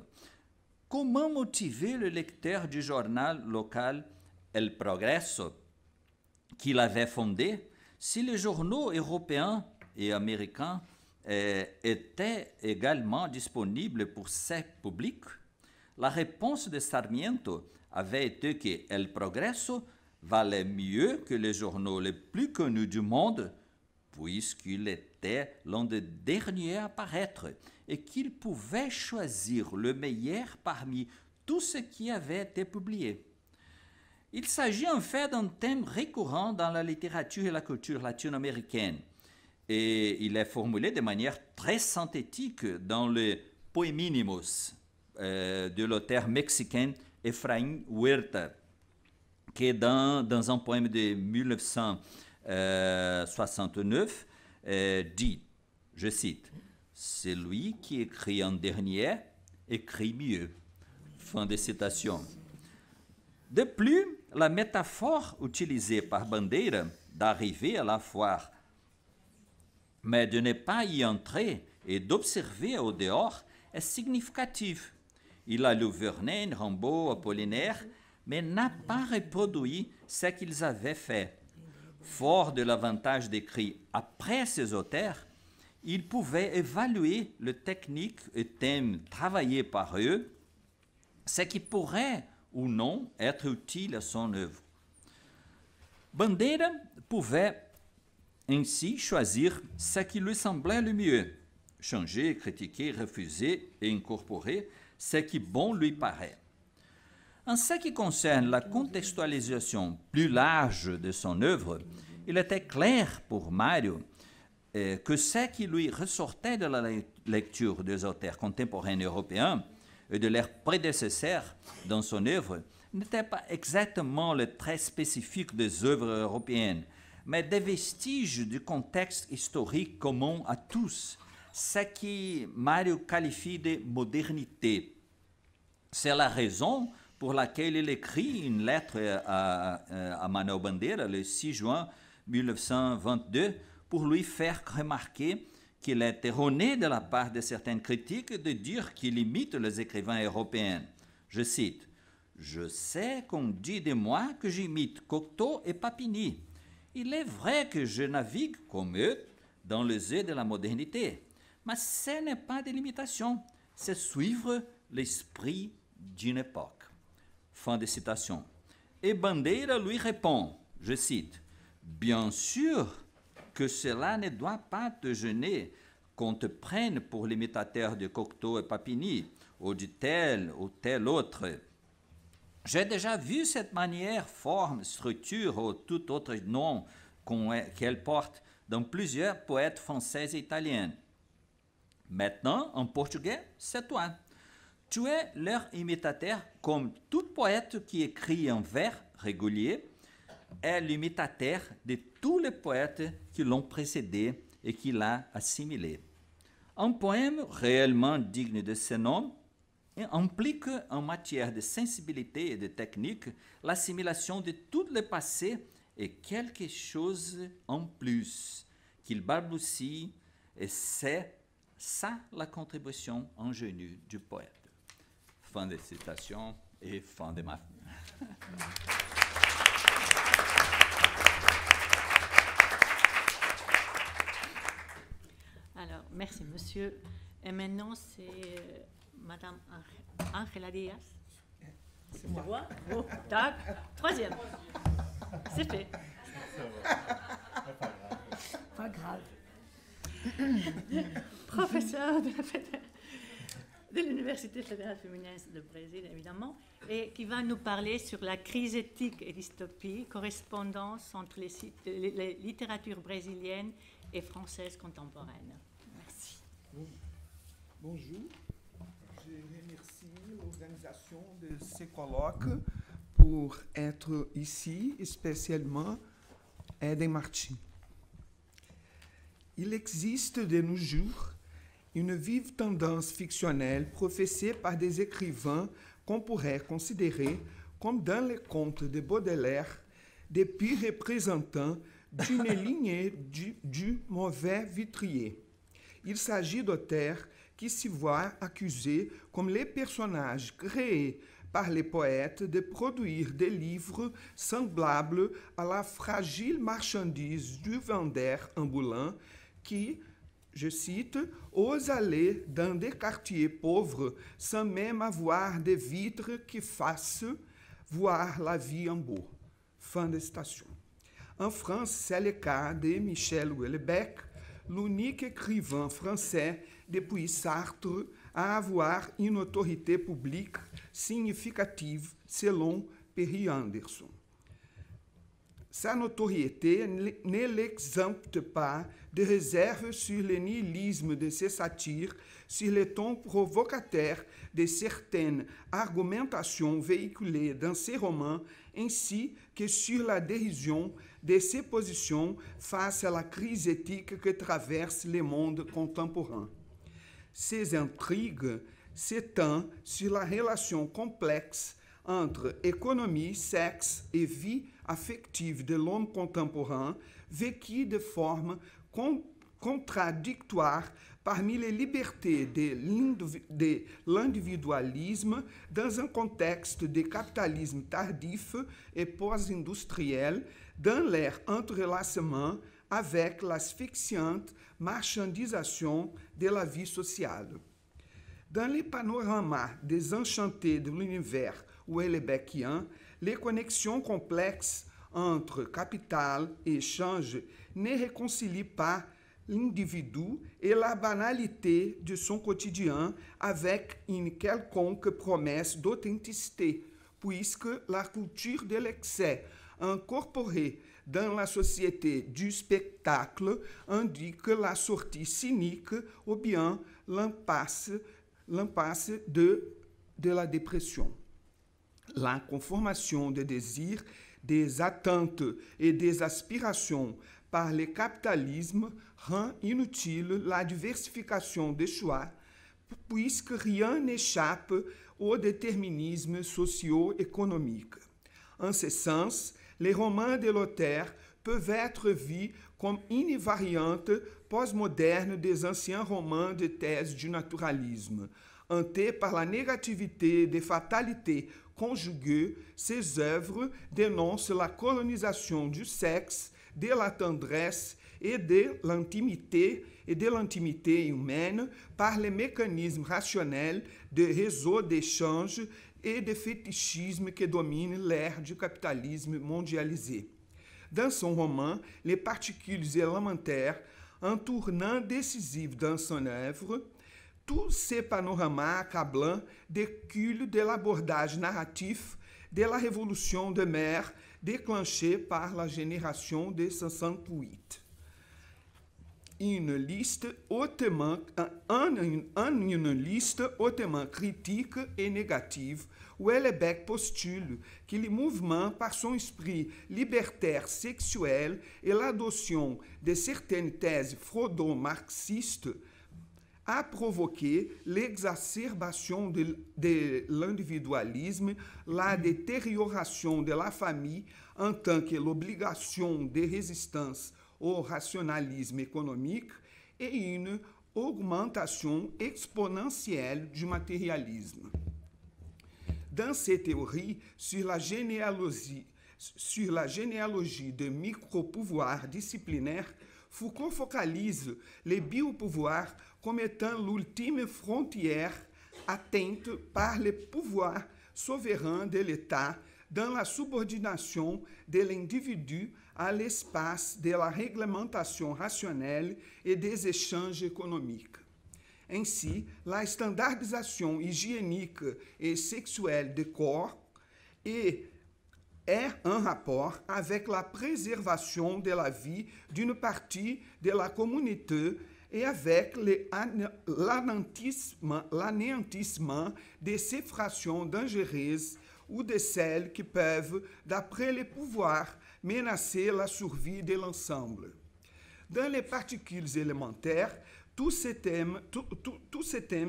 Comment motiver le lecteur du journal local El Progresso qu'il avait fondé si les journaux européens et américains étaient également disponibles pour ce public? La réponse de Sarmiento avait été que El Progresso valait mieux que les journaux les plus connus du monde, puisqu'il était l'un des derniers à paraître et qu'il pouvait choisir le meilleur parmi tout ce qui avait été publié. Il s'agit en fait d'un thème récurrent dans la littérature et la culture latino-américaine, et il est formulé de manière très synthétique dans le Poeminimus de l'auteur mexicain Efraín Huerta, qui dans un poème de 1969 dit, je cite, « Celui qui écrit en dernier écrit mieux. » Fin de citation. De plus, la métaphore utilisée par Bandeira d'arriver à la foire, mais de ne pas y entrer, et d'observer au dehors est significatif. Il a lu Verlaine, Rimbaud, Apollinaire, mais n'a pas reproduit ce qu'ils avaient fait. Fort de l'avantage d'écrire après ces auteurs, il pouvait évaluer les techniques et thèmes travaillés par eux, ce qui pourrait ou non être utile à son œuvre. Bandeira pouvait ainsi choisir ce qui lui semblait le mieux, changer, critiquer, refuser et incorporer ce qui bon lui paraît. En ce qui concerne la contextualisation plus large de son œuvre, il était clair pour Mário que ce qui lui ressortait de la lecture des auteurs contemporains européens et de leurs prédécesseurs dans son œuvre n'était pas exactement le trait spécifique des œuvres européennes, mais des vestiges du contexte historique commun à tous, ce qui Mário qualifie de modernité. C'est la raison pour laquelle il écrit une lettre à Manuel Bandeira le 6 juin 1922 pour lui faire remarquer qu'il est erroné de la part de certaines critiques de dire qu'il imite les écrivains européens. Je cite, « Je sais qu'on dit de moi que j'imite Cocteau et Papini. Il est vrai que je navigue, comme eux, dans les eaux de la modernité. Mais ce n'est pas de l'imitation, c'est suivre l'esprit d'une époque. » Fin de citation. Et Bandeira lui répond, je cite, « Bien sûr que cela ne doit pas te gêner qu'on te prenne pour l'imitateur de Cocteau et Papini, ou de tel ou tel autre. J'ai déjà vu cette manière, forme, structure ou tout autre nom qu'elle porte dans plusieurs poètes français et italiens. Maintenant, en portugais, c'est toi. Tu es leur imitateur comme tout poète qui écrit en vers régulier est l'imitateur de tous les poètes qui l'ont précédé et qui l'ont assimilé. Un poème réellement digne de ce nom implique en matière de sensibilité et de technique l'assimilation de tout le passé et quelque chose en plus qu'il balbutie, et c'est ça la contribution ingénue du poète. Fin de citation et fin de ma... Alors, merci, monsieur. Et maintenant, c'est Madame Angela Diaz. C'est moi. Oh, tac. Troisième. C'est fait. Pas grave. Professeur de l'Université fédérale féminine de Brésil, évidemment, et qui va nous parler sur la crise éthique et dystopie, correspondance entre les littératures brésiliennes et françaises contemporaines. Merci. Bonjour. Je remercie l'organisation de ce colloque pour être ici, spécialement Eden Martin. Il existe de nos jours une vive tendance fictionnelle professée par des écrivains qu'on pourrait considérer, comme dans les contes de Baudelaire, des purs représentants d'une lignée du mauvais vitrier. Il s'agit d'auteurs qui se voient accusés, comme les personnages créés par les poètes, de produire des livres semblables à la fragile marchandise du vendeur ambulant qui, je cite, ose aller dans des quartiers pauvres sans même avoir des vitres qui fassent voir la vie en beau. Fin de citation. En France, c'est le cas de Michel Houellebecq, l'unique écrivain français depuis Sartre à avoir une autorité publique significative selon Perry Anderson. Sa notoriété ne l'exempte pas de réserve sur le nihilisme de ses satires, sur le ton provocateur de certaines argumentations véhiculées dans ses romans, ainsi que sur la dérision de ses positions face à la crise éthique que traverse le monde contemporain. Ces intrigues s'étendent sur la relation complexe entre économie, sexe et vie affective de l'homme contemporain, vécue de forme contradictoire parmi les libertés de l'individualisme dans un contexte de capitalisme tardif et post-industriel, dans leur entrelacement avec l'asphyxiante marchandisation de la vie sociale. Dans les panoramas désenchantés de l'univers houellebecquien, les connexions complexes entre capital et échange ne réconcilient pas l'individu et la banalité de son quotidien avec une quelconque promesse d'authenticité, puisque la culture de l'excès incorporée dans la société du spectacle indique la sortie cynique ou bien l'impasse de la dépression. La conformation des désirs, des attentes et des aspirations par le capitalisme rend inutile la diversification des choix, puisque rien n'échappe au déterminisme socio-économique. En ce sens, les romans de l'auteur peuvent être vus comme une variante postmoderne des anciens romans de thèse du naturalisme. Hantés par la négativité des fatalités conjuguées, ces œuvres dénoncent la colonisation du sexe, de la tendresse et de l'intimité humaine par les mécanismes rationnels de réseaux d'échange et de fétichisme que dominent l'ère du capitalisme mondialisé. Dans son roman, les particules élémentaires, un tournant décisif dans son œuvre, tous ces panoramas accablants découlent de l'abordage narratif de la révolution de mer déclenchée par la génération de 68. Une liste hautement critique et négative, Houellebecq postule que le mouvement, par son esprit libertaire sexuel et l'adoption de certaines thèses freudo-marxistes, a provoqué l'exacerbation de l'individualisme, la détérioration de la famille en tant que l'obligation de résistance au rationalisme économique et une augmentation exponentielle du matérialisme. Dans ces théories sur la généalogie de micro-pouvoirs disciplinaires, Foucault focalise les biopouvoirs comme étant l'ultime frontière atteinte par le pouvoir souverain de l'État dans la subordination de l'individu à l'espace de la réglementation rationnelle et des échanges économiques. Ainsi, la standardisation hygiénique et sexuelle du corps est en rapport avec la préservation de la vie d'une partie de la communauté et avec l'anéantissement de ces fractions dangereuses ou de celles qui peuvent, d'après les pouvoirs, menacer la survie de l'ensemble. Dans les particules élémentaires, tous ces thèmes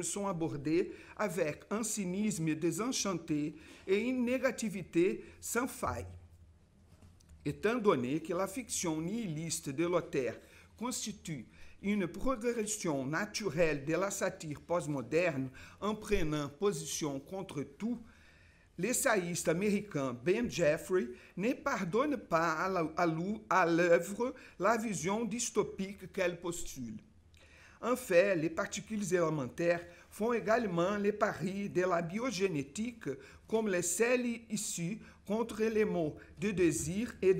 sont abordés avec un cynisme désenchanté et une négativité sans faille. Étant donné que la fiction nihiliste de l'auteur constitue une progression naturelle de la satire postmoderne en prenant position contre tout, l'essayiste américain Ben Jeffrey ne pardonne pas à l'œuvre la vision dystopique qu'elle postule. En fait, les particules élémentaires font également les paris de la biogénétique comme les cellules issues contre les maux de désir et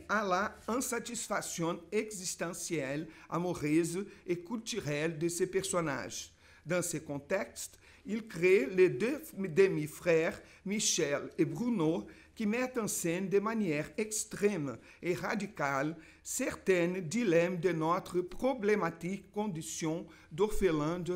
à la insatisfaction existentielle, amoureuse et culturelle de ces personnages. Dans ce contexte, il crée les deux demi-frères, Michel et Bruno, qui mettent en scène de manière extrême et radicale certains dilemmes de notre problématique condition d'orphelin de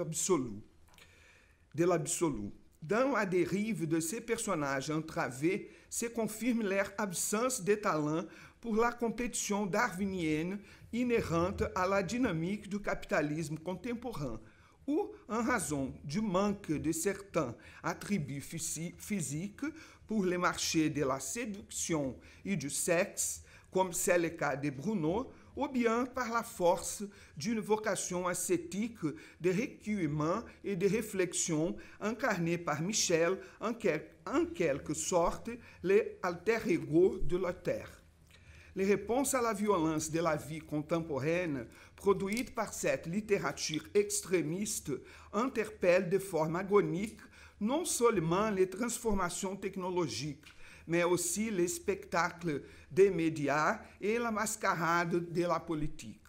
l'absolu. Dans la dérive de ces personnages entravés, se confirme leur absence de talent pour la compétition darwinienne inhérente à la dynamique du capitalisme contemporain, ou en raison du manque de certains attributs physiques pour les marchés de la séduction et du sexe, comme c'est le cas de Bruno, ou bien par la force d'une vocation ascétique de recueillement et de réflexion incarnée par Michel, en quelque sorte, les alter ego de Luther. Les réponses à la violence de la vie contemporaine produites par cette littérature extrémiste interpellent de forme agonique non seulement les transformations technologiques, mais aussi les spectacles des médias et la mascarade de la politique.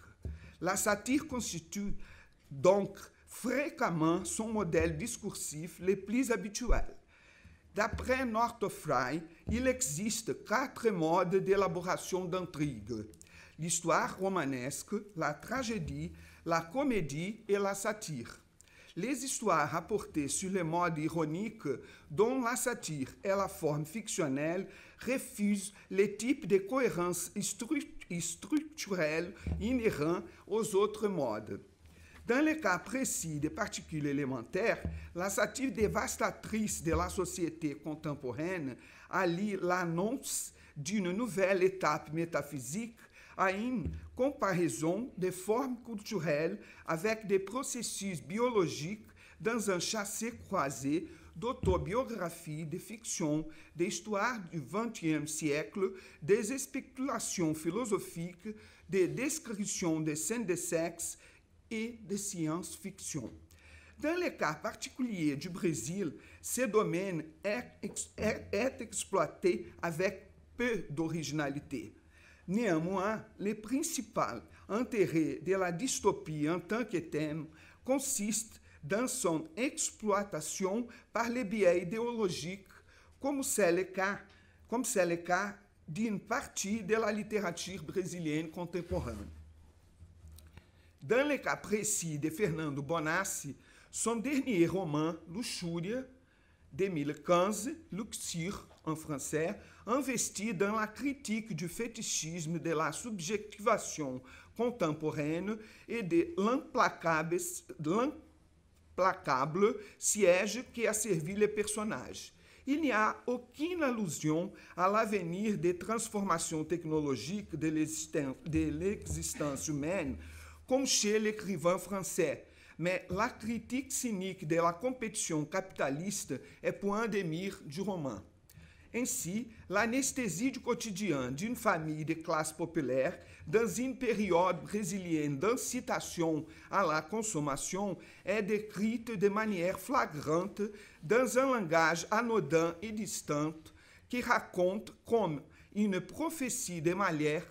La satire constitue donc fréquemment son modèle discursif le plus habituel. D'après Northrop Frye, il existe 4 modes d'élaboration d'intrigue: l'histoire romanesque, la tragédie, la comédie et la satire. Les histoires rapportées sur le mode ironique, dont la satire est la forme fictionnelle, refusent les types de cohérence structurelle inhérents aux autres modes. Dans le cas précis des particules élémentaires, la satire dévastatrice de la société contemporaine allie l'annonce d'une nouvelle étape métaphysique à une comparaison des formes culturelles avec des processus biologiques dans un chassé-croisé d'autobiographies, de fiction, d'histoire du XXe siècle, des spéculations philosophiques, des descriptions des scènes de sexe et de science-fiction. Dans le cas particulier du Brésil, ce domaine est exploité avec peu d'originalité. Néanmoins, le principal intérêt de la dystopie en tant que thème consiste dans son exploitation par les biais idéologiques, comme c'est le cas d'une partie de la littérature brésilienne contemporaine. Dans le cas précis de Fernando Bonassi, son dernier roman, Luxúria, 2015, Luxure en français, investi dans la critique du fétichisme, de la subjectivation contemporaine et de l'implacable siège qui a servi les personnages. Il n'y a aucune allusion à l'avenir des transformations technologiques de l'existence humaine, comme chez l'écrivain français, mais la critique cynique de la compétition capitaliste est point de mire du roman. Ainsi, l'anesthésie du quotidien d'une famille de classe populaire dans une période brésilienne d'incitation à la consommation est décrite de manière flagrante dans un langage anodin et distant qui raconte comme une prophétie de Malher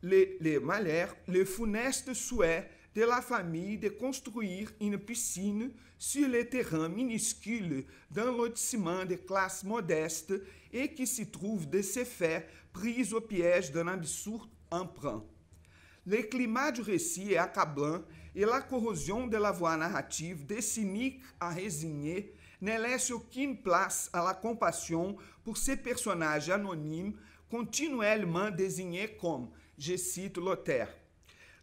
le funeste souhait de la famille de construire une piscine sur le terrain minuscule d'un lotissement de classe modeste et qui se trouve de ce fait prise au piège d'un absurde emprunt. Le climat du récit est accablant et la corrosion de la voix narrative, de cynique à résigné, ne laisse aucune place à la compassion pour ces personnages anonymes continuellement désignés comme, je cite Luther,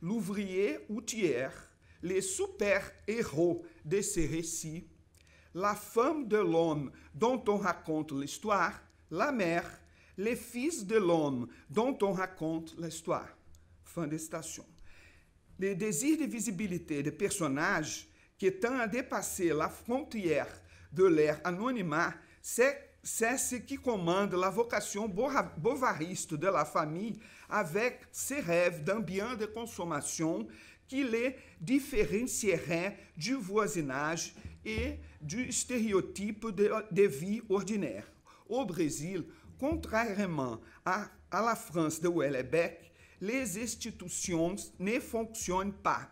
l'ouvrier outière, les super-héros de ces récits, la femme de l'homme dont on raconte l'histoire, la mère, les fils de l'homme dont on raconte l'histoire. Fin de citation. Le désir de visibilité des personnages qui tend à dépasser la frontière de leur anonymat, c'est ce qui commande la vocation bovariste de la famille avec ses rêves d'un bien de consommation qui les différencierait du voisinage et du stéréotype de vie ordinaire. Au Brésil, contrairement à la France de Houellebecq, les institutions ne fonctionnent pas,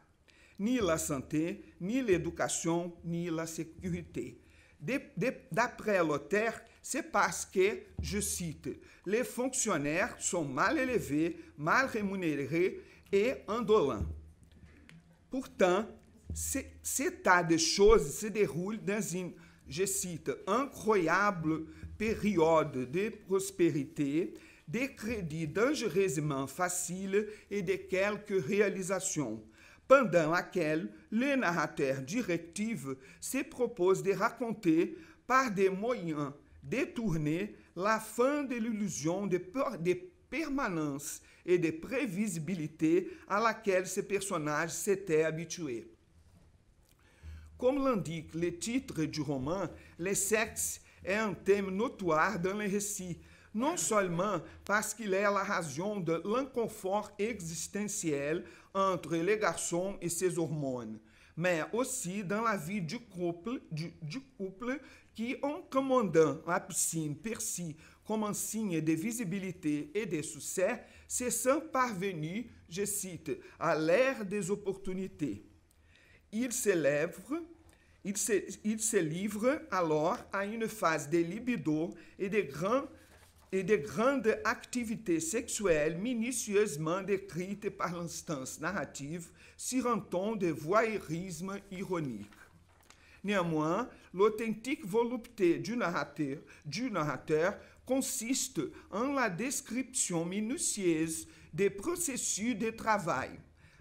ni la santé, ni l'éducation, ni la sécurité. D'après Luther, c'est parce que, je cite, les fonctionnaires sont mal élevés, mal rémunérés et indolents. Pourtant, cet état de choses se déroule dans une, je cite, incroyable période de prospérité, de crédits dangereusement faciles et de quelques réalisations, pendant laquelle le narrateur directif se propose de raconter par des moyens détournés la fin de l'illusion de permanence et de prévisibilité à laquelle ces personnages s'étaient habitués. Comme l'indique le titre du roman, le sexe est un thème notoire dans le récit, non seulement parce qu'il est la raison de l'inconfort existentiel entre les garçons et ses hormones, mais aussi dans la vie du couple qui, en commandant la piscine perçue comme un signe de visibilité et de succès, se sent parvenu, je cite, à l'ère des opportunités. Il se livre alors à une phase de libido et de grandes activités sexuelles minutieusement décrites par l'instance narrative sur un ton de voyeurisme ironique. Néanmoins, l'authentique volupté du narrateur consiste en la description minutieuse des processus de travail.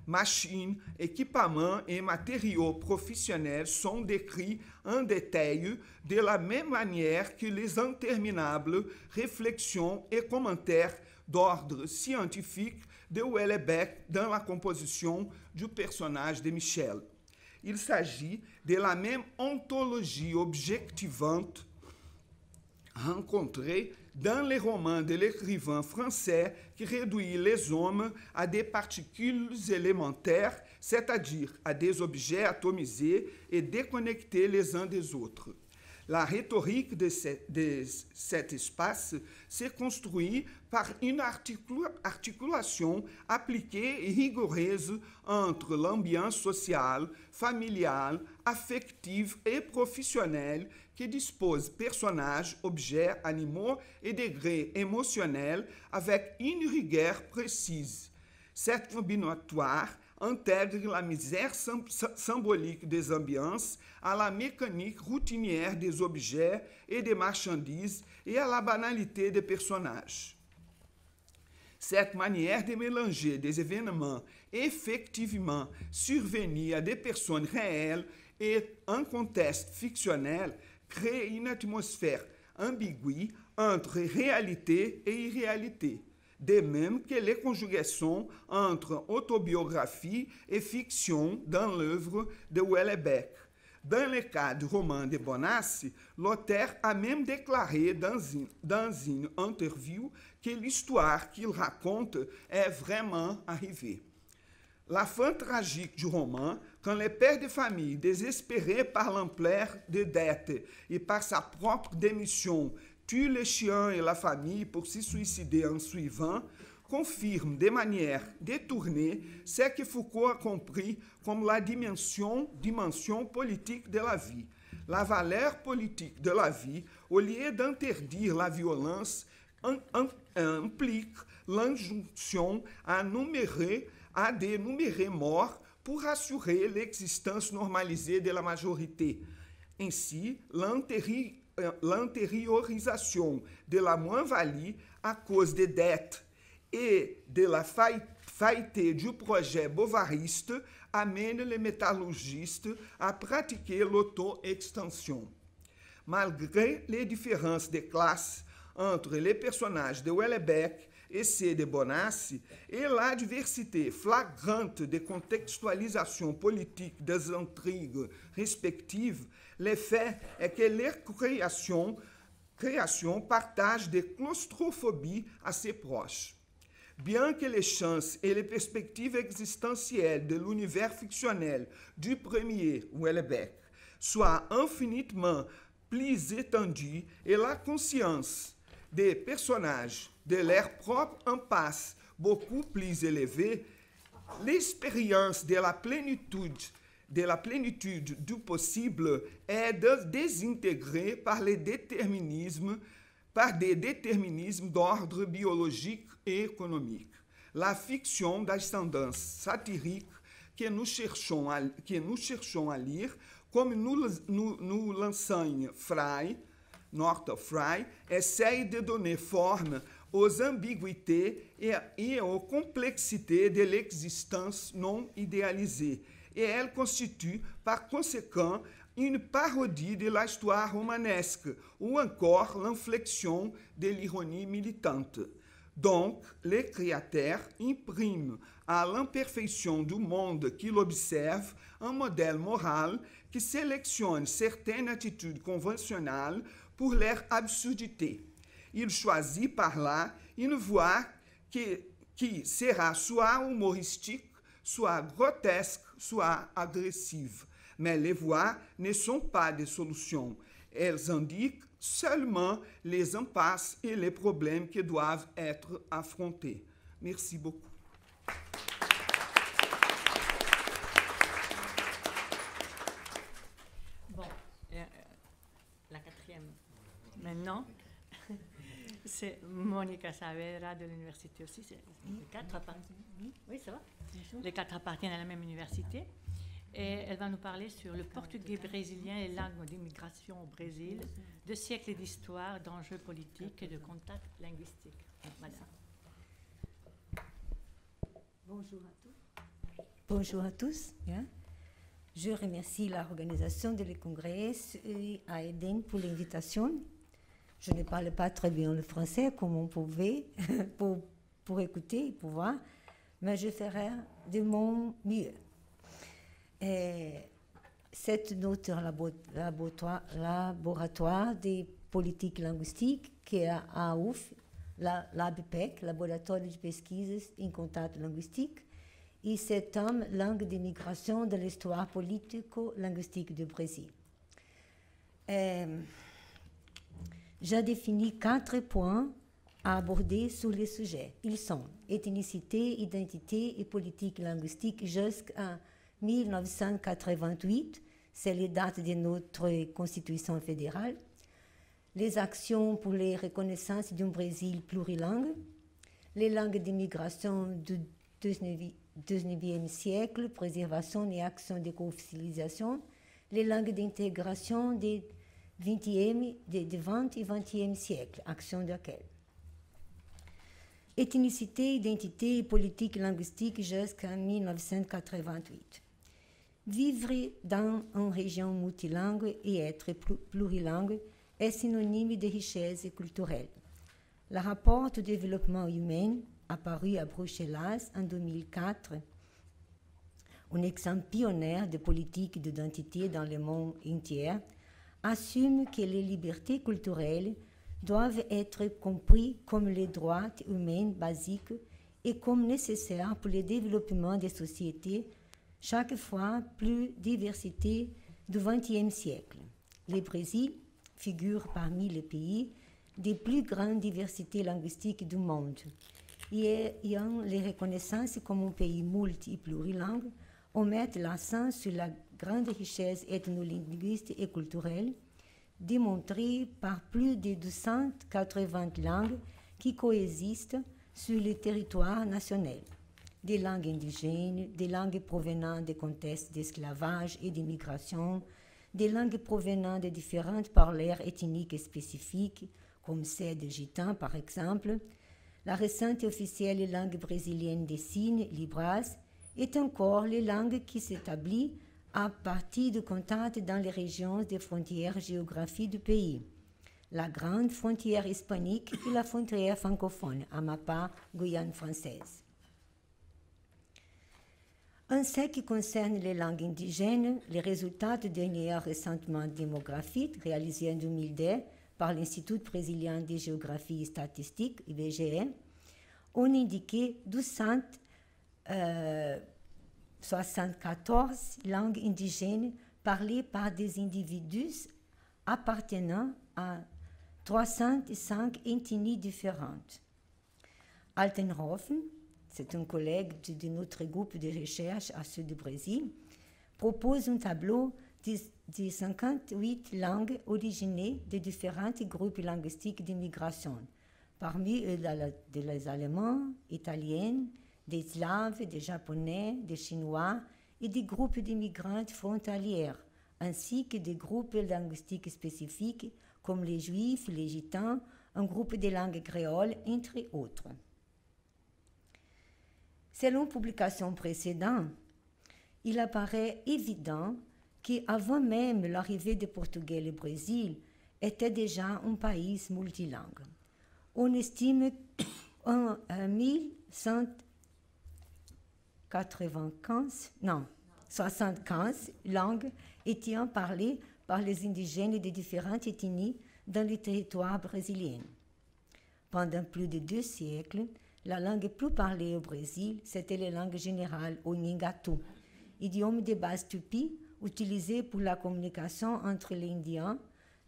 Machines, équipements et matériaux professionnels sont décrits en détail de la même manière que les interminables réflexions et commentaires d'ordre scientifique de Houellebecq dans la composition du personnage de Michel. Il s'agit de la même ontologie objectivante rencontrée dans les romans de l'écrivain français qui réduit les hommes à des particules élémentaires, c'est-à-dire à des objets atomisés et déconnectés les uns des autres. La rhétorique de cet espace s'est construite par une articulation appliquée et rigoureuse entre l'ambiance sociale, familiale, affective et professionnelle qui dispose personnages, objets, animaux et degrés émotionnels avec une rigueur précise. Cette combinatoire intègre la misère symbolique des ambiances à la mécanique routinière des objets et des marchandises et à la banalité des personnages. Cette manière de mélanger des événements effectivement survenus à des personnes réelles et un contexte fictionnel crée une atmosphère ambiguë entre réalité et irréalité, de même que les conjugations entre autobiographie et fiction dans l'œuvre de Houellebecq. Dans le cas du roman de Bonassi, l'auteur a même déclaré dans une interview que l'histoire qu'il raconte est vraiment arrivée. La fin tragique du roman, quand le père de famille, désespéré par l'ampleur des dettes et par sa propre démission, tue les chiens et la famille pour se suicider en suivant, confirme de manière détournée ce que Foucault a compris comme la dimension politique de la vie. La valeur politique de la vie, au lieu d'interdire la violence, implique l'injonction à dénumérer morts pour assurer l'existence normalisée de la majorité. Ainsi, l'antériorisation de la moins-value à cause des dettes et de la faillite du projet bovariste amène les métallurgistes à pratiquer l'auto-extension. Malgré les différences de classe entre les personnages de Houellebecq et ceux de Bonassi et la diversité flagrante de contextualisation politique des intrigues respectives, le fait est que leur création partage des claustrophobies assez proches. Bien que les chances et les perspectives existentielles de l'univers fictionnel du premier Houellebecq soient infiniment plus étendues et la conscience des personnages de leur propre impasse beaucoup plus élevée, l'expérience de la plénitude du possible est désintégrée par des déterminismes d'ordre biologique et économique. La fiction d'ascendance satirique que nous cherchons à lire, comme nous l'enseigne Northrop Frye, essaie de donner forme aux ambiguïtés et aux complexités de l'existence non idéalisée. Et elle constitue, par conséquent, une parodie de l'histoire romanesque ou encore l'inflexion de l'ironie militante. Donc, le créateur imprime à l'imperfection du monde qu'il observe un modèle moral qui sélectionne certaines attitudes conventionnelles pour leur absurdité. Il choisit par là une voie qui sera soit humoristique, soit grotesque, soit agressive. Mais les voies ne sont pas des solutions. Elles indiquent seulement les impasses et les problèmes qui doivent être affrontés. Merci beaucoup. Bon, la quatrième. Maintenant, c'est Monica Savera de l'université aussi. Les quatre appartiennent. Oui, ça va. Les quatre appartiennent à la même université. Et elle va nous parler sur le portugais brésilien et langue d'immigration au Brésil, de siècles d'histoire, d'enjeux politiques et de contacts linguistiques. Madame. Bonjour à tous. Bonjour à tous. Hein. Je remercie l'organisation de le congrès et à Eden pour l'invitation. Je ne parle pas très bien le français, comme on pouvait, pour écouter et pour voir, mais je ferai de mon mieux. Et cette note laboratoire des politiques linguistiques, qui est à AUF, l'ABPEC, Laboratório de Pesquisas em Contato Linguistique, et cet homme, langue d'immigration de l'histoire politico-linguistique du Brésil. J'ai défini 4 points à aborder sur le sujet. Ils sont ethnicité, identité et politique linguistique jusqu'à 1988, c'est les dates de notre Constitution fédérale, les actions pour la reconnaissance d'un Brésil plurilingue, les langues d'immigration du 19e siècle, préservation et action de co-officialisation, les langues d'intégration des 20 et 20e siècle, action de laquelle. Ethnicité, identité et politique linguistique jusqu'en 1988. Vivre dans une région multilingue et être plurilingue est synonyme de richesse culturelle. Le rapport du développement humain, apparu à Bruxelles en 2004, un exemple pionnier de politique d'identité dans le monde entier, assume que les libertés culturelles doivent être comprises comme les droits humains basiques et comme nécessaires pour le développement des sociétés chaque fois plus diversité du XXe siècle. Le Brésil figure parmi les pays des plus grandes diversités linguistiques du monde. Et ayant les reconnaissances comme un pays multi- et plurilingue, on met l'accent sur la grande richesse ethnolinguistique et culturelle, démontrée par plus de 280 langues qui coexistent sur le territoire national. Des langues indigènes, des langues provenant des contextes d'esclavage et d'immigration, des langues provenant de différentes parleurs ethniques spécifiques, comme celle des Gitans par exemple. La récente et officielle langue brésilienne des signes, Libras, est encore la langue qui s'établit à partir de contacts dans les régions des frontières géographiques du pays. La grande frontière hispanique et la frontière francophone, Amapá, Guyane française. En ce qui concerne les langues indigènes, les résultats du dernier recensement démographique réalisé en 2002 par l'Institut brésilien de géographie et statistique, IBGE, ont indiqué 274 langues indigènes parlées par des individus appartenant à 305 ethnies différentes. Altenhofen, c'est un collègue de notre groupe de recherche à Sud du Brésil, propose un tableau de 58 langues originées de différents groupes linguistiques d'immigration, parmi eux des Allemands, Italiens, des Slaves, des Japonais, des Chinois et des groupes d'immigrants frontaliers, ainsi que des groupes linguistiques spécifiques comme les Juifs, les Gitans, un groupe de langues créoles, entre autres. Selon publication précédente, il apparaît évident qu'avant même l'arrivée des Portugais au Brésil, était déjà un pays multilingue. On estime En 75 langues étaient parlées par les indigènes de différentes ethnies dans le territoire brésilien. Pendant plus de 2 siècles, la langue plus parlée au Brésil, c'était la langue générale, ou Nhangatu, idiome de base tupi utilisé pour la communication entre les Indiens,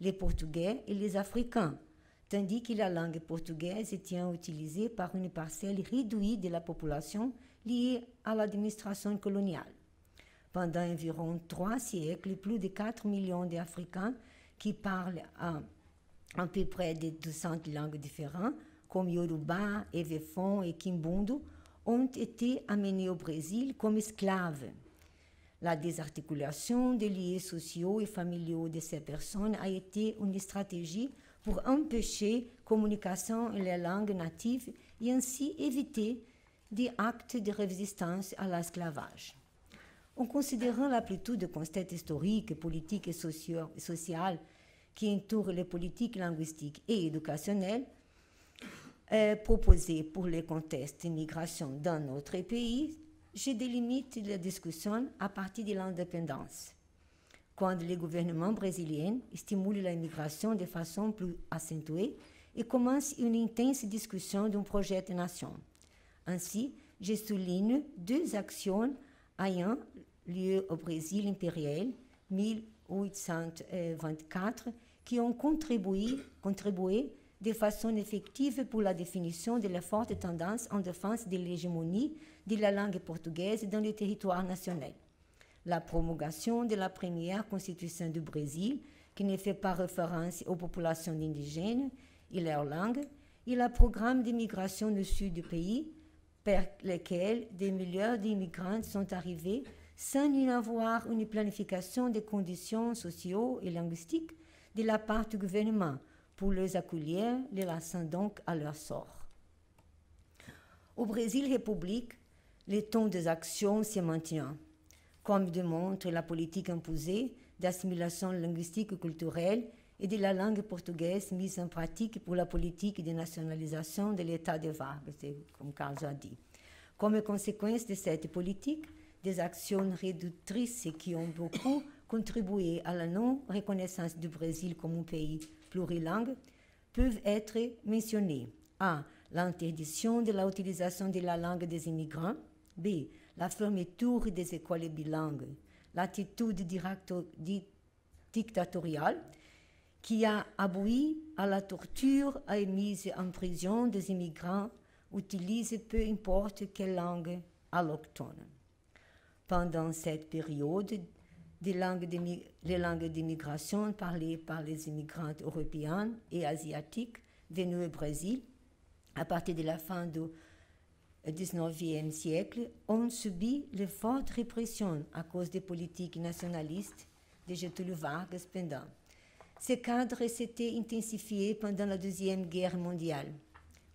les Portugais et les Africains, tandis que la langue portugaise était utilisée par une parcelle réduite de la population liée à l'administration coloniale. Pendant environ 3 siècles, plus de 4 millions d'Africains qui parlent à peu près de 200 langues différentes, comme Yoruba, Evefon et Kimbundo, ont été amenés au Brésil comme esclaves. La désarticulation des liens sociaux et familiaux de ces personnes a été une stratégie pour empêcher communication en les langues natives et ainsi éviter des actes de résistance à l'esclavage. En considérant l'amplitude de constats historiques, politiques et sociaux qui entourent les politiques linguistiques et éducationnelles proposées pour les contextes d'immigration dans notre pays, je délimite la discussion à partir de l'indépendance. Quand le gouvernement brésilien stimule l'immigration de façon plus accentuée et commence une intense discussion d'un projet de nation. Ainsi, je souligne 2 actions ayant lieu au Brésil impérial, 1824, qui ont contribué de façon effective pour la définition de la forte tendance en défense de l'hégémonie de la langue portugaise dans le territoire national. La promulgation de la première constitution du Brésil, qui ne fait pas référence aux populations indigènes et leur langue, et le programme d'immigration du sud du pays, par lequel des milliers d'immigrants sont arrivés sans y avoir une planification des conditions sociales et linguistiques de la part du gouvernement, pour les accueillir, les laissant donc à leur sort. Au Brésil république, le ton des actions se maintient, comme démontre la politique imposée d'assimilation linguistique et culturelle et de la langue portugaise mise en pratique pour la politique de nationalisation de l'État de Vargas, comme Carlos a dit. Comme conséquence de cette politique, des actions réductrices qui ont beaucoup contribué à la non-reconnaissance du Brésil comme un pays plurilingue peuvent être mentionnées. A. L'interdiction de l'utilisation de la langue des immigrants. B. La fermeture des écoles bilingues. L'attitude dictatoriale qui a abouti à la torture et mise en prison des immigrants utilisent peu importe quelle langue allochtone. Pendant cette période, les langues d'immigration parlées par les immigrants européens et asiatiques venus au Brésil, à partir de la fin du XIXe siècle, ont subi de fortes répressions à cause des politiques nationalistes de Getúlio Vargas pendant. Ce cadre s'était intensifié pendant la Deuxième Guerre mondiale,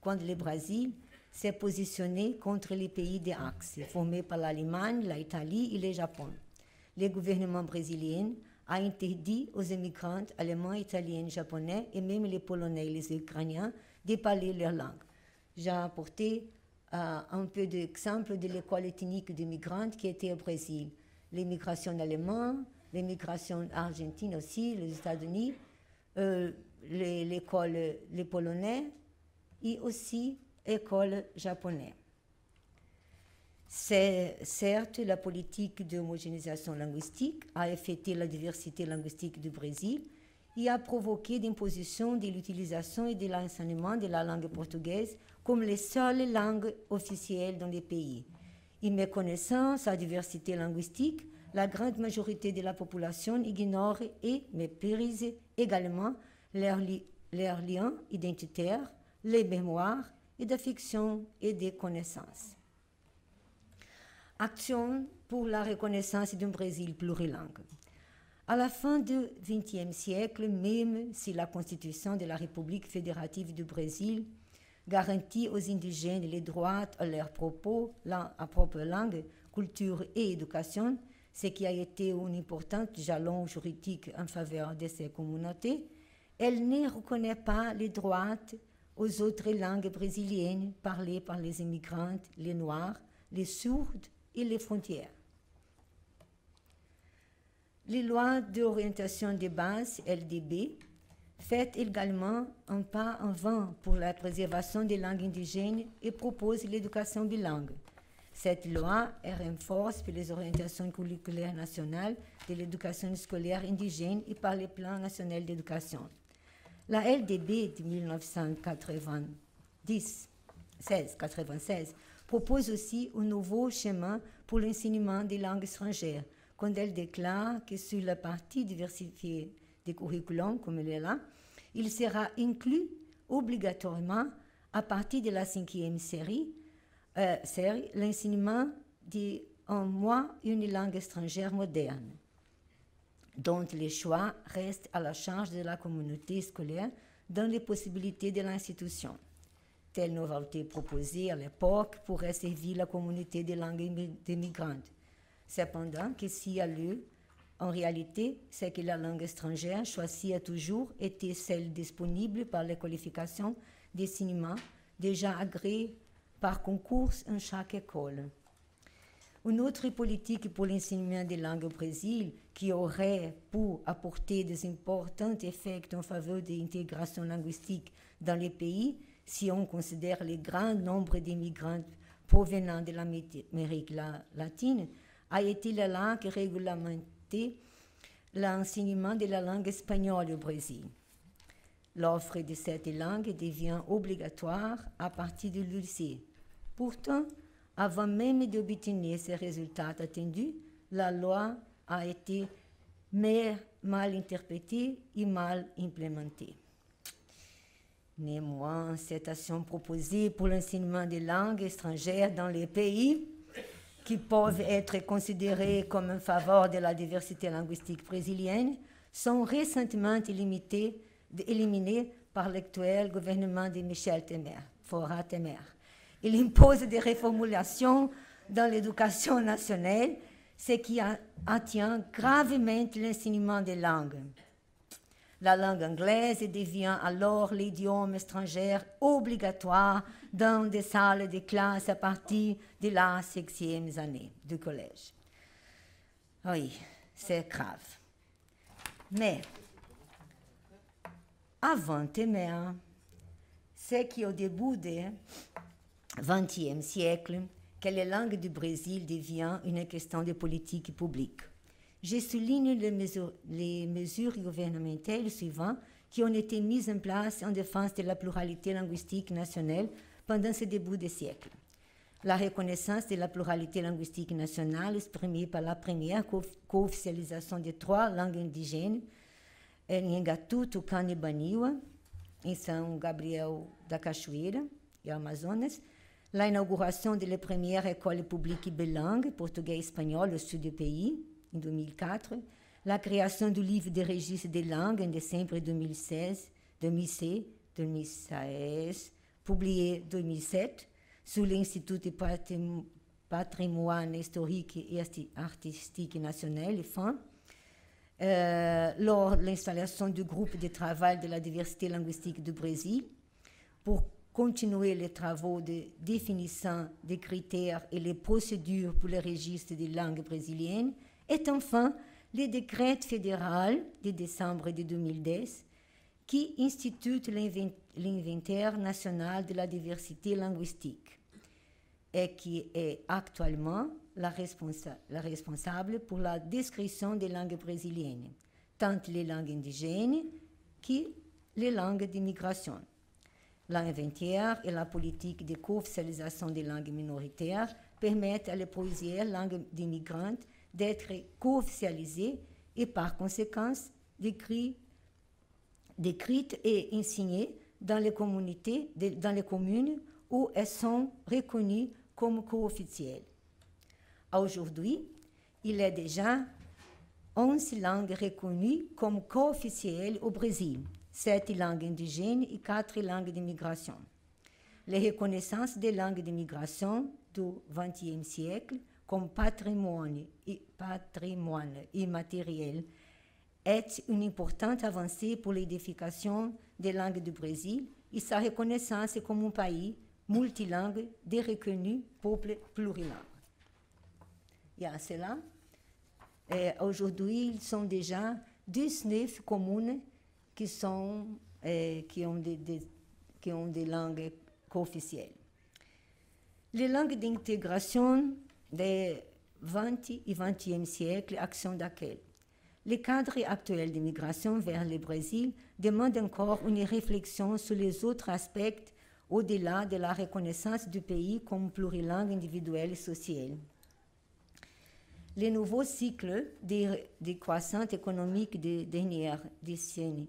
quand le Brésil s'est positionné contre les pays de l'Axe, formés par l'Allemagne, l'Italie et le Japon. Le gouvernement brésilien a interdit aux immigrants allemands, italiens, japonais et même les Polonais et les Ukrainiens de parler leur langue. J'ai apporté un peu d'exemples de l'école ethnique des migrants qui était au Brésil. L'immigration allemande, l'immigration argentine aussi, les États-Unis, l'école les Polonais et aussi l'école japonaise. Certes, la politique d'homogénéisation linguistique a affecté la diversité linguistique du Brésil et a provoqué l'imposition de l'utilisation et de l'enseignement de la langue portugaise comme les seules langues officielles dans les pays. Et méconnaissant sa diversité linguistique, la grande majorité de la population ignore et méprise également leurs liens identitaires, les mémoires et d'affection et des connaissances. Action pour la reconnaissance d'un Brésil plurilingue. À la fin du XXe siècle, même si la Constitution de la République fédérative du Brésil garantit aux indigènes les droits à leur propre langue, culture et éducation, ce qui a été un important jalon juridique en faveur de ces communautés, elle ne reconnaît pas les droits aux autres langues brésiliennes parlées par les immigrants, les Noirs, les sourds et les frontières. Les lois d'orientation de base, LDB, fait également un pas en avant pour la préservation des langues indigènes et propose l'éducation bilingue. Cette loi renforce les orientations curriculaires nationales de l'éducation scolaire indigène et par le plan national d'éducation. La LDB de 1996 propose aussi un nouveau schéma pour l'enseignement des langues étrangères, quand elle déclare que sur la partie diversifiée des curriculums, comme elle est là, il sera inclus obligatoirement, à partir de la 5e série, l'enseignement d'en moins une langue étrangère moderne, dont les choix restent à la charge de la communauté scolaire dans les possibilités de l'institution. Telle nouveauté proposée à l'époque pourrait servir la communauté des langues des migrantes. Cependant, que s'il y a lieu, en réalité, c'est que la langue étrangère choisie a toujours été celle disponible par les qualifications d'enseignement déjà agréées par concours en chaque école. Une autre politique pour l'enseignement des langues au Brésil qui aurait pour apporter des importants effets en faveur de l'intégration linguistique dans les pays, si on considère le grand nombre d'immigrants provenant de l'Amérique latine, a été la langue réglementée l'enseignement de la langue espagnole au Brésil. L'offre de cette langue devient obligatoire à partir du lycée. Pourtant, avant même d'obtenir ces résultats attendus, la loi a été mal interprétée et mal implémentée. Néanmoins, cette action proposée pour l'enseignement des langues étrangères dans les pays qui peuvent être considérés comme en faveur de la diversité linguistique brésilienne sont récemment éliminés par l'actuel gouvernement de Michel Temer. Il impose des reformulations dans l'éducation nationale, ce qui atteint gravement l'enseignement des langues. La langue anglaise devient alors l'idiome étranger obligatoire dans des salles de classe à partir de la 6e année du collège. Oui, c'est grave. Mais, avant Temer, c'est qu'au début du XXe siècle, que la langue du Brésil devient une question de politique publique. Je souligne les mesures gouvernementales suivantes qui ont été mises en place en défense de la pluralité linguistique nationale pendant ce début de siècle. La reconnaissance de la pluralité linguistique nationale exprimée par la première co-officialisation de 3 langues indigènes, Nhangatu, Tucano e Baniwa, em São Gabriel da Cachoeira e Amazonas, la inauguração de la première école publique bilingue, portugais et espagnol, au sud du pays, en 2004, la création du livre de registre des langues en décembre 2016, publié en 2007, sous l'Institut de patrimoine historique et artistique national, FAN, lors de l'installation du groupe de travail de la diversité linguistique du Brésil, pour continuer les travaux de définition des critères et les procédures pour le registre des langues brésiliennes, et enfin le décret fédéral de décembre de 2010 qui institue l'inventaire national de la diversité linguistique et qui est actuellement la responsable pour la description des langues brésiliennes, tant les langues indigènes que les langues d'immigration. L'inventaire et la politique de co-officialisation des langues minoritaires permettent à les premières langues d'immigrants d'être co-officialisées et par conséquent décrites et enseignées dans les communautés, dans les communes où elles sont reconnues comme co-officielles. Aujourd'hui, il y a déjà 11 langues reconnues comme co-officielles au Brésil, 7 langues indigènes et 4 langues d'immigration. La reconnaissance des langues d'immigration du XXe siècle comme patrimoine immatériel est une importante avancée pour l'édification des langues du Brésil et sa reconnaissance comme un pays multilingue des reconnus peuples plurilingues. Il y a cela. Aujourd'hui, ils sont déjà 19 communes qui ont des langues co-officielles. Les langues d'intégration des 20 et 20e siècle, action d'accueil. Le cadre actuel de migration vers le Brésil demande encore une réflexion sur les autres aspects au-delà de la reconnaissance du pays comme plurilingue individuelle et sociale. Le nouveau cycle de croissance économique des dernières décennies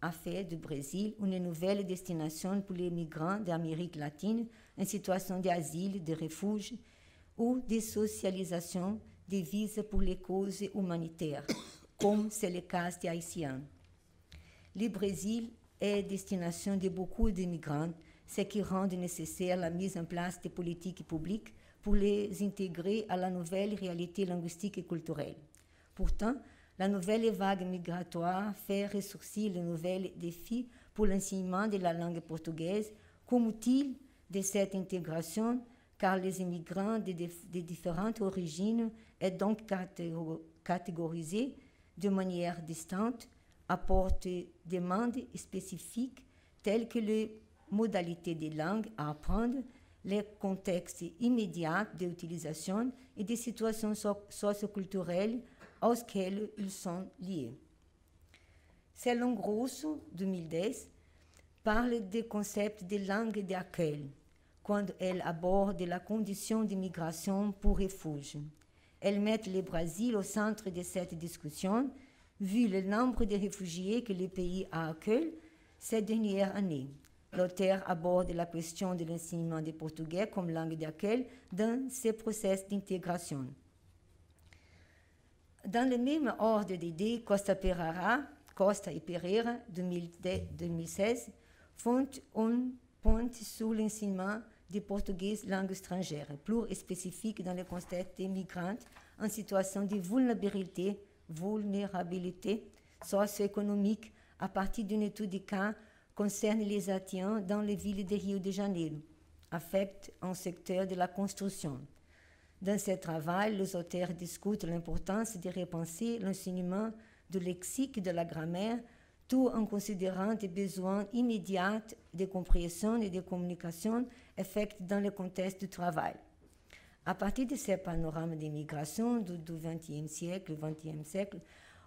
a fait du Brésil une nouvelle destination pour les migrants d'Amérique latine en situation d'asile, de refuge ou de socialisation des visas pour les causes humanitaires, comme c'est le cas des Haïtiens. Le Brésil est destination de beaucoup de migrants, ce qui rend nécessaire la mise en place de politiques publiques pour les intégrer à la nouvelle réalité linguistique et culturelle. Pourtant, la nouvelle vague migratoire fait ressortir le nouvel défi pour l'enseignement de la langue portugaise comme outil de cette intégration, car les immigrants de différentes origines sont donc catégorisés de manière distincte, apportent des demandes spécifiques telles que les modalités de langue à apprendre, les contextes immédiats d'utilisation et des situations socioculturelles auxquelles ils sont liés. Selon Grosso, 2010, parle du concept de langue d'accueil quand elle aborde la condition d'immigration pour refuge. Elle met le Brésil au centre de cette discussion, vu le nombre de réfugiés que le pays a accueilli ces dernières années. L'auteur aborde la question de l'enseignement du portugais comme langue d'accueil dans ces processus d'intégration. Dans le même ordre d'idées, Costa et Pereira, 2016, font un point sur l'enseignement du portugais langue étrangère, plus spécifique dans le contexte des migrants en situation de vulnérabilité socio-économique à partir d'une étude de cas concerne les Haïtiens dans les villes de Rio de Janeiro, affectent un secteur de la construction. Dans ce travail, les auteurs discutent l'importance de repenser l'enseignement du lexique et de la grammaire, tout en considérant des besoins immédiats de compréhension et de communication effectués dans le contexte du travail. À partir de ce panorama d'immigration du XXe siècle,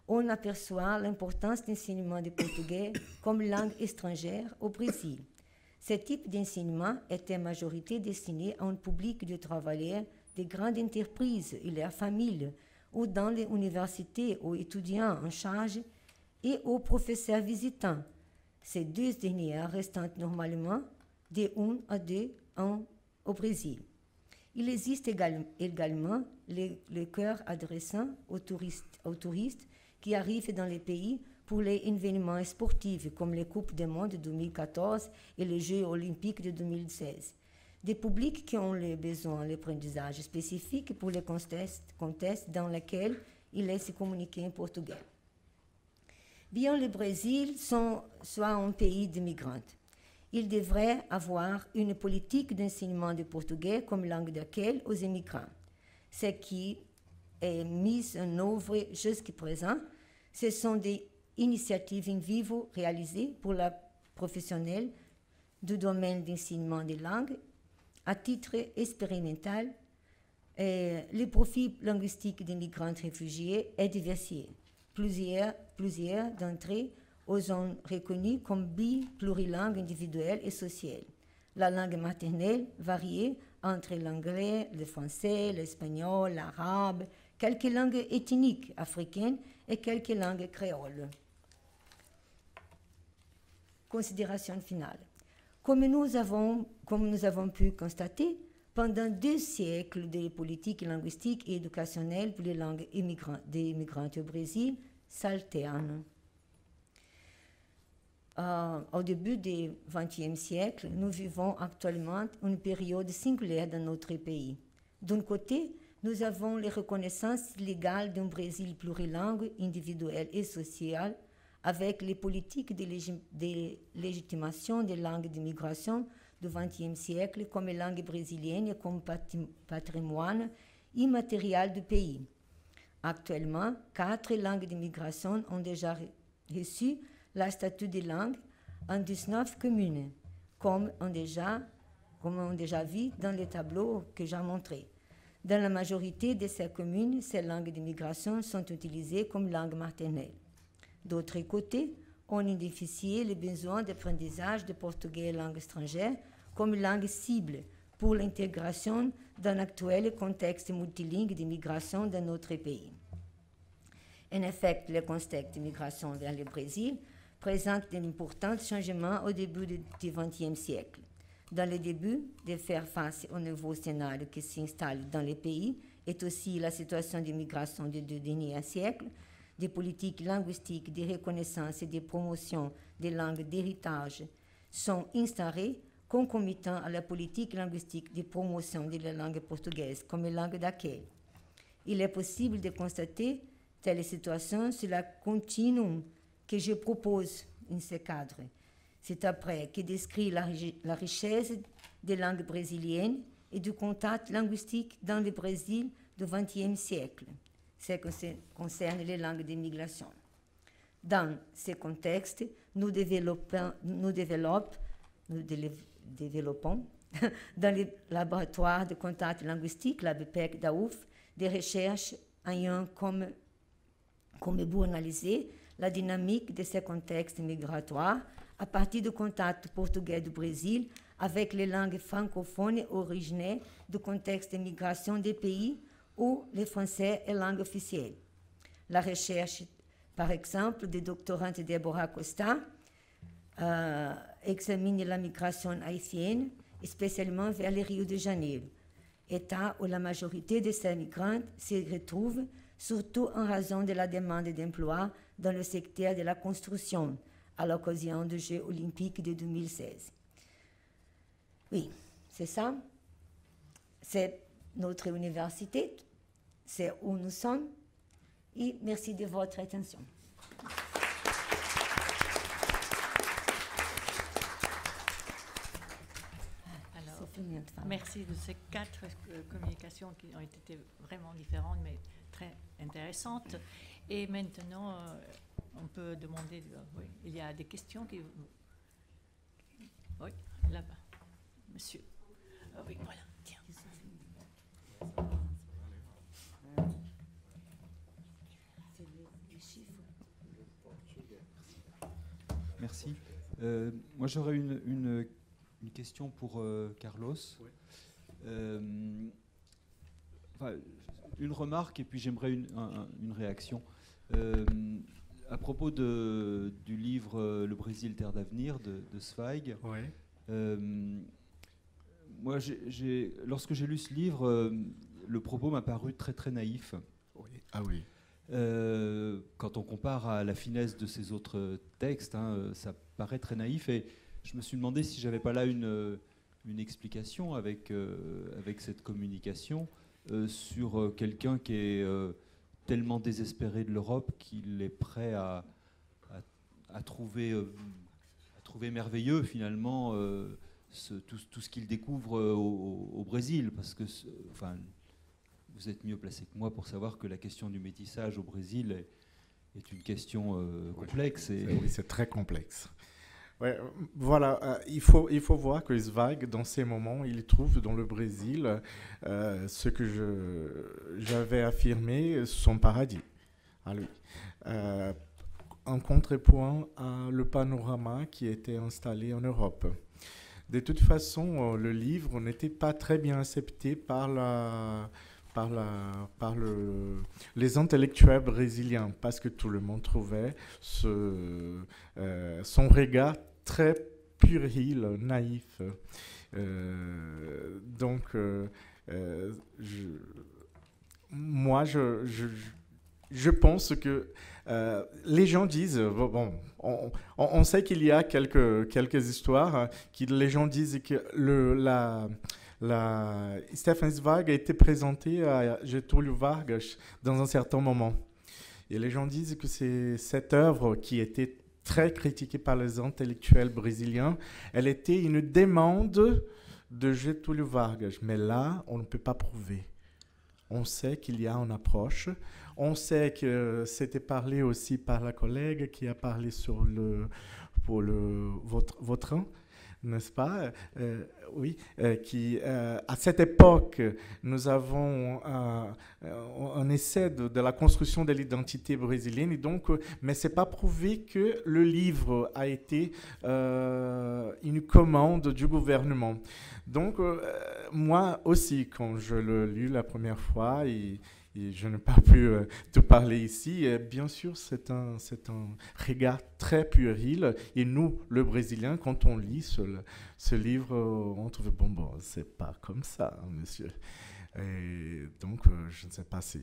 on aperçoit l'importance de l'enseignement du portugais comme langue étrangère au Brésil. Ce type d'enseignement était en majorité destiné à un public de travailleurs de grandes entreprises et leurs familles, ou dans les universités aux étudiants en charge et aux professeurs visitants. Ces deux dernières restant normalement de 1 à 2 ans au Brésil. Il existe également les cœurs adressant aux touristes qui arrivent dans les pays pour les événements sportifs comme les Coupes du Monde de 2014 et les Jeux olympiques de 2016. Des publics qui ont le besoin d'apprentissage spécifique pour les contextes dans lesquels il est se communiquer en portugais. Bien le Brésil soit un pays de migrants, il devrait avoir une politique d'enseignement du portugais comme langue d'accueil aux immigrants. Ce qui est mis en œuvre jusqu'à présent, ce sont des initiatives in vivo réalisées pour la professionnelle du domaine d'enseignement des langues à titre expérimental. Le profil linguistique des migrants réfugiés est diversifié. Plusieurs d'entre eux sont reconnus comme plurilingues individuelles et sociales. La langue maternelle varie entre l'anglais, le français, l'espagnol, l'arabe, quelques langues ethniques africaines et quelques langues créoles. Considération finale. Comme nous avons pu constater, pendant 2 siècles de politique linguistique et éducationnelle pour les langues des immigrants au Brésil s'alternent. Au début du XXe siècle, nous vivons actuellement une période singulière dans notre pays. D'un côté, nous avons la reconnaissance légale d'un Brésil plurilingue, individuel et social, avec les politiques de légitimation des langues d'immigration du XXe siècle comme langue brésilienne et comme patrimoine immatériel du pays. Actuellement, 4 langues d'immigration ont déjà reçu le statut de langue en 19 communes, comme on déjà vu dans les tableaux que j'ai montrés. Dans la majorité de ces communes, ces langues d'immigration sont utilisées comme langue maternelle. D'autre côté, on identifie les besoins d'apprentissage de portugais et langue étrangère comme langue cible pour l'intégration dans l'actuel contexte multilingue d'immigration dans notre pays. En effet, le contexte d'immigration vers le Brésil présente d'importants changements au début du XXe siècle. Dans le début, de faire face au nouveau scénario qui s'installe dans le pays et aussi la situation d'immigration du dernier siècle, des politiques linguistiques de reconnaissance et de promotion des langues d'héritage sont instaurées concomitant à la politique linguistique de promotion de la langue portugaise comme langue d'accueil. Il est possible de constater telle situation sur la continuum que je propose dans ce cadre. C'est après que décrit la richesse des langues brésiliennes et du contact linguistique dans le Brésil du XXe siècle, ce qui concerne les langues d'immigration. Dans ce contexte, nous développons dans les laboratoires de contact linguistique, la BPEC d'AUF, des recherches ayant comme but analyser la dynamique de ces contextes migratoires à partir du contact portugais du Brésil avec les langues francophones originaires du contexte de migration des pays où le français est langue officielle. La recherche, par exemple, de doctorante Deborah Costa, examine la migration haïtienne, spécialement vers le Rio de Janeiro, état où la majorité de ces migrants se retrouvent, surtout en raison de la demande d'emploi dans le secteur de la construction, à l'occasion des Jeux olympiques de 2016. Oui, c'est ça. C'est notre université, c'est où nous sommes, et merci de votre attention. Merci de ces 4 communications qui ont été vraiment différentes, mais très intéressantes. Et maintenant, on peut demander, oui, il y a des questions qui... Oui, là-bas, monsieur. Oui, voilà, tiens. Merci. Moi, j'aurais une question pour Carlos. Oui. Une remarque et puis j'aimerais une réaction. À propos du livre Le Brésil, terre d'avenir de Zweig, ouais. Moi, lorsque j'ai lu ce livre, le propos m'a paru très très naïf. Oui. Ah oui. Quand on compare à la finesse de ces autres textes, ça paraît très naïf et je me suis demandé si j'avais pas là une explication avec cette communication sur quelqu'un qui est tellement désespéré de l'Europe qu'il est prêt à trouver merveilleux finalement tout ce qu'il découvre au Brésil, parce que vous êtes mieux placé que moi pour savoir que la question du métissage au Brésil est une question complexe. Oui, c'est très complexe. Ouais, voilà, il faut voir que Zweig, dans ces moments, il trouve dans le Brésil ce que j'avais affirmé, son paradis à lui. En contrepoint à le panorama qui était installé en Europe. De toute façon, le livre n'était pas très bien accepté par les intellectuels brésiliens, parce que tout le monde trouvait son regard très puéril, naïf. Donc, moi, je pense que les gens disent, bon, on sait qu'il y a quelques histoires, les gens disent que Stefan Zweig a été présenté à Getúlio Vargas dans un certain moment. Et les gens disent que c'est cette œuvre qui était très critiquée par les intellectuels brésiliens, elle était une demande de Getúlio Vargas. Mais là, on ne peut pas prouver. On sait qu'il y a une approche. On sait que c'était parlé aussi par la collègue qui a parlé pour le Vautrin, n'est-ce pas? Oui, à cette époque, nous avons un essai de la construction de l'identité brésilienne, et donc, mais ce n'est pas prouvé que le livre a été une commande du gouvernement. Donc, moi aussi, quand je l'ai lu la première fois, et je n'ai pas pu te parler ici. Bien sûr, c'est un regard très puéril. Et nous, le Brésilien, quand on lit ce livre, on trouve, bon, c'est pas comme ça, hein, monsieur. Et donc, je ne sais pas si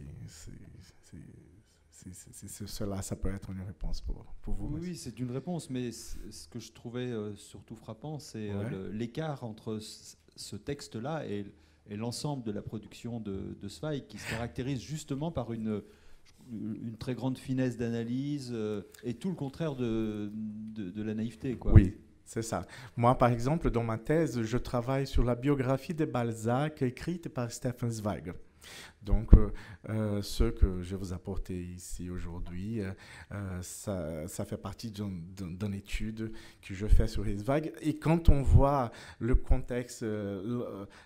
cela, ça peut être une réponse pour vous. Oui, c'est une réponse, mais ce que je trouvais surtout frappant, c'est l'écart entre ce texte-là et l'ensemble de la production de Zweig, qui se caractérise justement par une très grande finesse d'analyse et tout le contraire de la naïveté, quoi. Oui, c'est ça. Moi, par exemple, dans ma thèse, je travaille sur la biographie de Balzac écrite par Stefan Zweig. Donc, ce que je vous apporte ici aujourd'hui, ça fait partie d'une étude que je fais sur Zweig. Et quand on voit le contexte,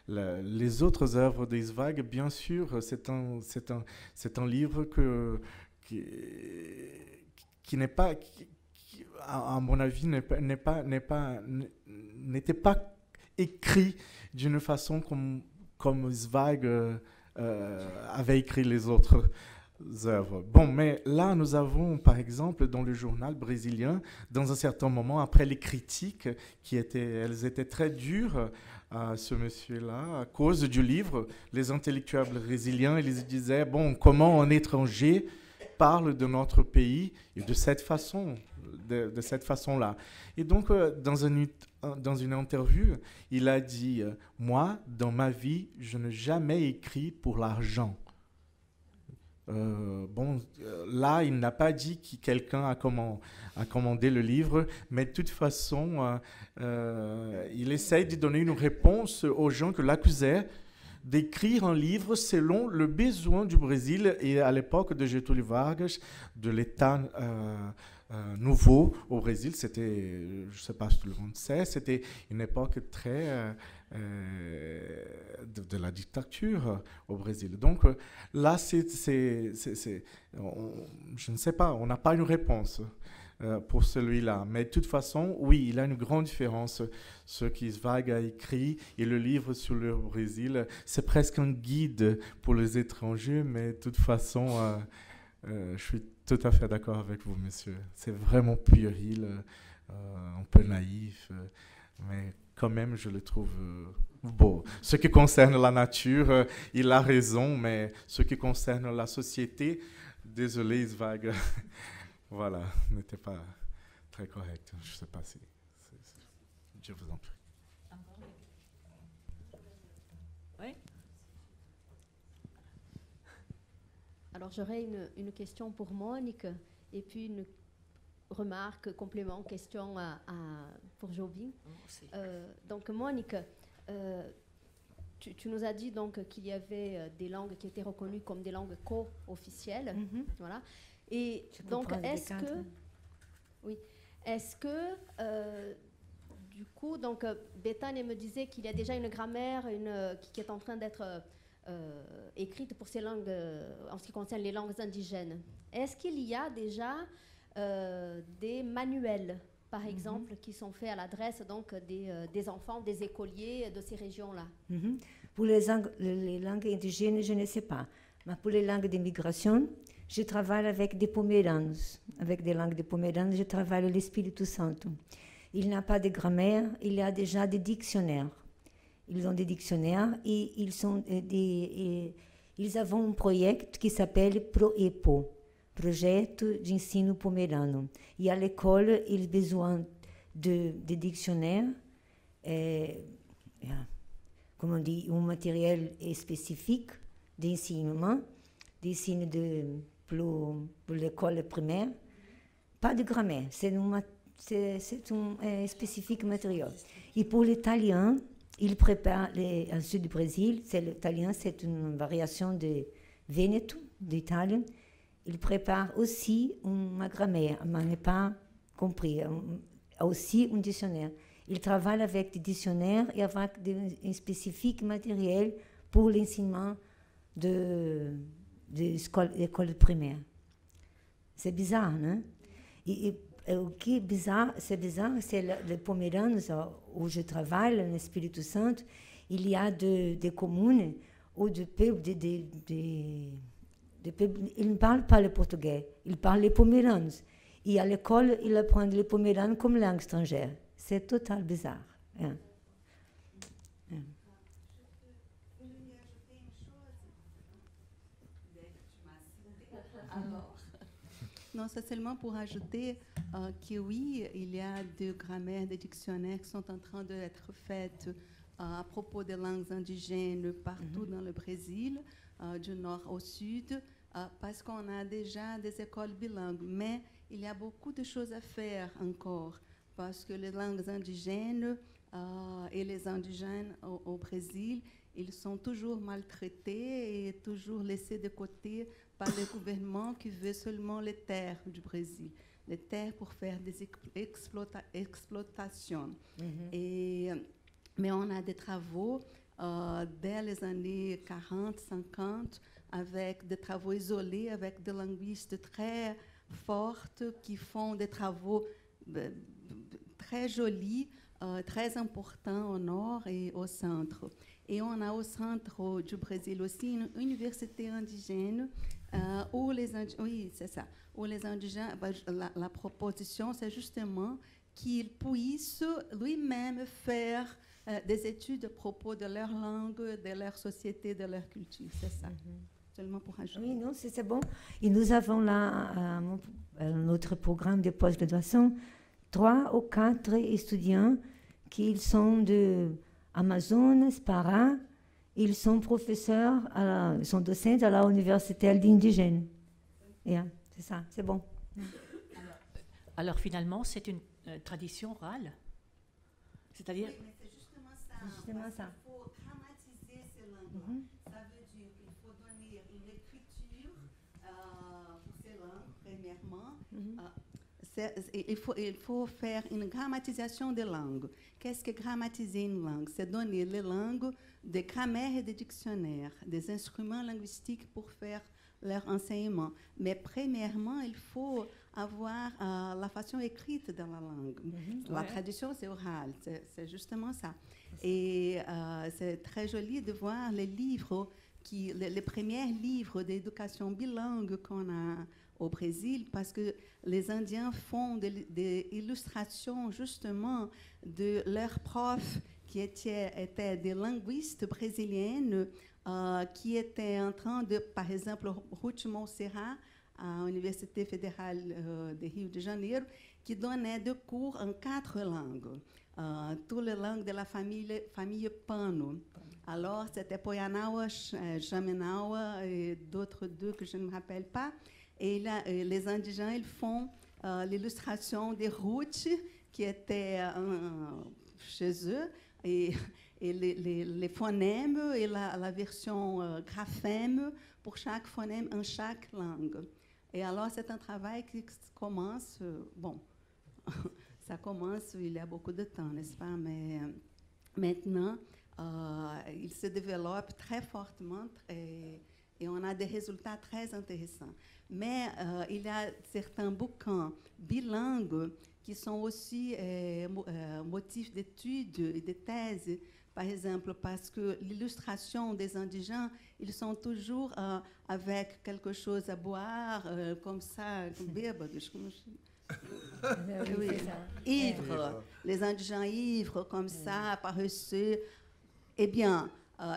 les autres œuvres de Zweig, bien sûr, c'est un livre qui n'est pas, à mon avis, n'était pas écrit d'une façon comme Zweig avait écrit les autres œuvres. Bon, mais là, nous avons, par exemple, dans le journal brésilien, dans un certain moment, après les critiques, elles étaient très dures à ce monsieur-là, à cause du livre, les intellectuels brésiliens, ils disaient, bon, comment un étranger parle de notre pays et de cette façon, de cette façon-là. Et donc, dans une interview, il a dit « Moi, dans ma vie, je n'ai jamais écrit pour l'argent. » Là, il n'a pas dit que quelqu'un a commandé le livre, mais de toute façon, il essaye de donner une réponse aux gens qui l'accusaient d'écrire un livre selon le besoin du Brésil et à l'époque de Getúlio Vargas, de l'État nouveau au Brésil. C'était, je ne sais pas si tout le monde sait, c'était une époque très de la dictature au Brésil. Donc là, je ne sais pas, on n'a pas une réponse pour celui-là. Mais de toute façon, oui, il y a une grande différence. Ce que Zweig a écrit et le livre sur le Brésil, c'est presque un guide pour les étrangers, mais de toute façon, je suis tout à fait d'accord avec vous, monsieur. C'est vraiment puéril, un peu naïf, mais quand même, je le trouve beau. Ce qui concerne la nature, il a raison, mais ce qui concerne la société, désolé, Zweig, voilà, n'était pas très correct. Je ne sais pas si... Je vous en prie. Oui. Alors j'aurais une question pour Monique et puis une remarque, complément, question pour Jobim. Donc Monique, tu nous as dit donc qu'il y avait des langues qui étaient reconnues comme des langues co-officielles, voilà. Et donc est-ce que du coup, donc Bethany me disait qu'il y a déjà une grammaire qui est en train d'être écrite pour ces langues, en ce qui concerne les langues indigènes. Est-ce qu'il y a déjà des manuels, par exemple, qui sont faits à l'adresse donc des enfants, des écoliers de ces régions-là? Pour les langues indigènes, je ne sais pas. Mais pour les langues d'immigration, je travaille avec des pomeranos. Avec des langues de pomeranos, je travaille l'Espírito Santo. Il n'y a pas de grammaire, il y a déjà des dictionnaires. Ils ont des dictionnaires et ils ont un projet qui s'appelle ProEpo, Projeto de Ensino Pomerano. Et à l'école, ils ont besoin de dictionnaires, comme on dit, un matériel spécifique d'enseignement, d'ensino de pour l'école primaire. Pas de grammaire, c'est un spécifique matériel. Et pour l'italien, il prépare, au sud du Brésil, l'italien, c'est une variation de Veneto, d'italien. Il prépare aussi une grammaire, mais n'est pas compris, aussi un dictionnaire. Il travaille avec des dictionnaires et avec un spécifique matériel pour l'enseignement de l'école primaire. C'est bizarre, non? Et o que c'est bizarre, c'est les Pomeranos, où je travaille, en Espírito Santo, il y a des communes où des peuples, ils ne parlent pas le portugais, ils parlent les Pomeranos. Et à l'école, ils apprennent les Pomeranos comme langue étrangère. C'est total bizarre. Hein. Non, c'est seulement pour ajouter que oui, il y a des grammaires, des dictionnaires qui sont en train d'être faites à propos des langues indigènes partout dans le Brésil, du nord au sud, parce qu'on a déjà des écoles bilingues. Mais il y a beaucoup de choses à faire encore, parce que les langues indigènes et les indigènes au Brésil, ils sont toujours maltraités et toujours laissés de côté par le gouvernement qui veut seulement les terres du Brésil, les terres pour faire des exploitations. Mais on a des travaux dès les années 40, 50, avec des travaux isolés, avec des linguistes très fortes qui font des travaux très jolis, très importants au nord et au centre. Et on a au centre du Brésil aussi une université indigène où les indigènes, la proposition, c'est justement qu'ils puissent lui-même faire des études à propos de leur langue, de leur société, de leur culture. C'est ça. Seulement pour ajouter. Oui, non, c'est bon. Et nous avons là notre programme de post-graduation 3 ou 4 étudiants qui sont de Amazonas, Pará. Ils sont professeurs, ils sont docents à l'université indigène. Yeah, c'est ça, c'est bon. Alors finalement, c'est une tradition orale. C'est-à-dire... Oui, mais c'est justement ça. Justement ça. Il faut grammatiser ces langues. Ça veut dire qu'il faut donner une écriture pour ces langues, premièrement. Il faut faire une grammatisation des langues. Qu'est-ce que grammatiser une langue? C'est donner les langues des grammaires et des dictionnaires, des instruments linguistiques pour faire leur enseignement. Mais premièrement, il faut avoir la façon écrite de la langue. La tradition, c'est oral, c'est justement ça. Et c'est très joli de voir les livres, les premiers livres d'éducation bilingue qu'on a au Brésil, parce que les Indiens font des illustrations justement de leurs profs qui étaient des linguistes brésiliennes qui étaient en train de, par exemple, Ruth Montserrat, à l'Université fédérale de Rio de Janeiro, qui donnait des cours en 4 langues, toutes les langues de la famille Pano. Alors, c'était Poyanawa, Jamenawa et d'autres 2 que je ne me rappelle pas. Et là, les indigènes, ils font l'illustration des Ruth qui étaient chez eux, et les phonèmes et la version graphème pour chaque phonème en chaque langue. Et alors, c'est un travail qui commence, ça commence, il y a beaucoup de temps, n'est-ce pas? Mais maintenant, il se développe très fortement et on a des résultats très intéressants. Mais il y a certains bouquins bilingues qui sont aussi motifs d'études et de thèses. Par exemple, parce que l'illustration des indigènes, ils sont toujours avec quelque chose à boire, comme ça, bêbados, ivres. Les indigènes ivres, comme ça, paresseux. Eh bien,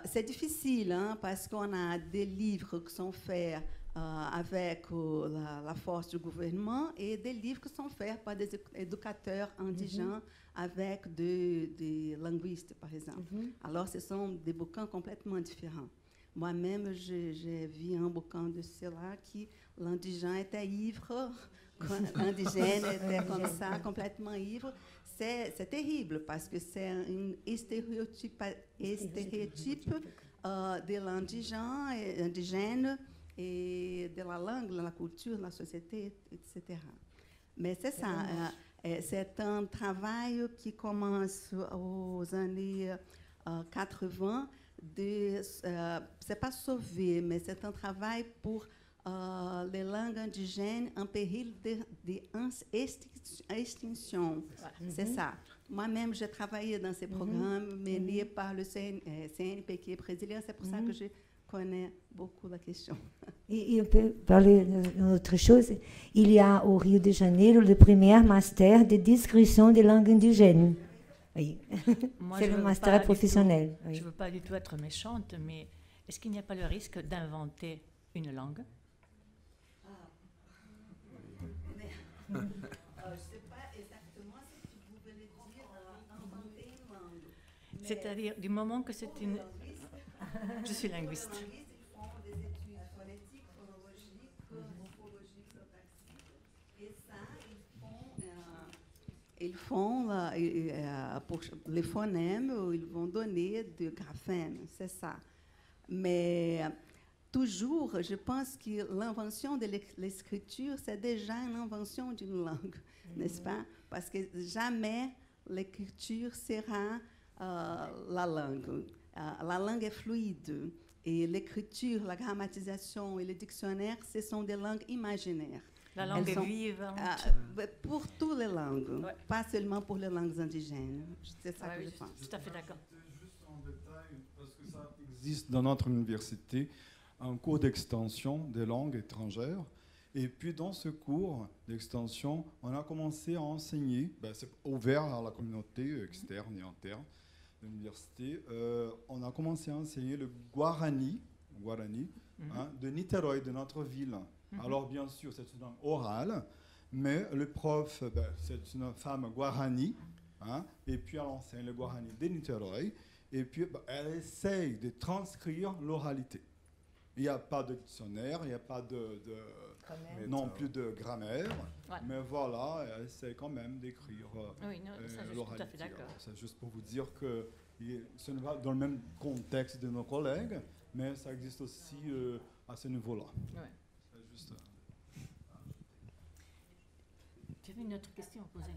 c'est difficile, hein, parce qu'on a des livres qui sont faits avec la force du gouvernement et des livres qui sont faits par des éducateurs indigènes avec des linguistes, par exemple. Alors, ce sont des bouquins complètement différents. Moi-même, j'ai vu un bouquin de cela qui l'indigène était ivre, l'indigène était comme ça, complètement ivre. C'est terrible parce que c'est un stéréotype de l'indigène et de la langue, de la culture, de la société, etc. Mais c'est ça, c'est un travail qui commence aux années 80. C'est pas sauver, mais c'est un travail pour les langues indigènes en péril d'extinction. C'est ça. Moi-même, j'ai travaillé dans ces programmes menés par le CNPq brésilien. C'est pour ça que je connais beaucoup la question. Et on peut parler d'une autre chose. Il y a au Rio de Janeiro le premier master de description des langues indigènes. Oui. C'est le master professionnel. Je ne veux pas du tout être méchante, mais est-ce qu'il n'y a pas le risque d'inventer une langue? Je ne sais pas exactement si vous voulez dire inventer une langue. C'est-à-dire, du moment que c'est une... Je suis linguiste. Les linguistes, ils font des études phonétiques, phonologiques, morphologiques, syntaxiques. Et ça, ils font pour les phonèmes, ils vont donner des graphèmes, c'est ça. Mais toujours, je pense que l'invention de l'écriture, c'est déjà une invention d'une langue, n'est-ce pas? Parce que jamais l'écriture sera la langue. La langue est fluide. Et l'écriture, la grammatisation et le dictionnaire, ce sont des langues imaginaires. La langue est vivante. Pour toutes les langues, pas seulement pour les langues indigènes. C'est ça que je pense. Tout à fait d'accord. Juste en détail, parce que ça existe dans notre université, un cours d'extension des langues étrangères. Et puis dans ce cours d'extension, on a commencé à enseigner, c'est ouvert à la communauté externe et interne de l'université, on a commencé à enseigner le Guarani de Niterói, de notre ville. Alors bien sûr, c'est une langue orale, mais le prof, c'est une femme Guarani, et puis elle enseigne le Guarani de Niterói, et puis elle essaye de transcrire l'oralité. Il n'y a pas de dictionnaire, il n'y a pas non plus de grammaire, mais voilà, elle essaie quand même d'écrire l'oralité. C'est juste pour vous dire que ce n'est pas dans le même contexte de nos collègues, mais ça existe aussi à ce niveau-là. C'est juste, Tu avais une autre question à poser?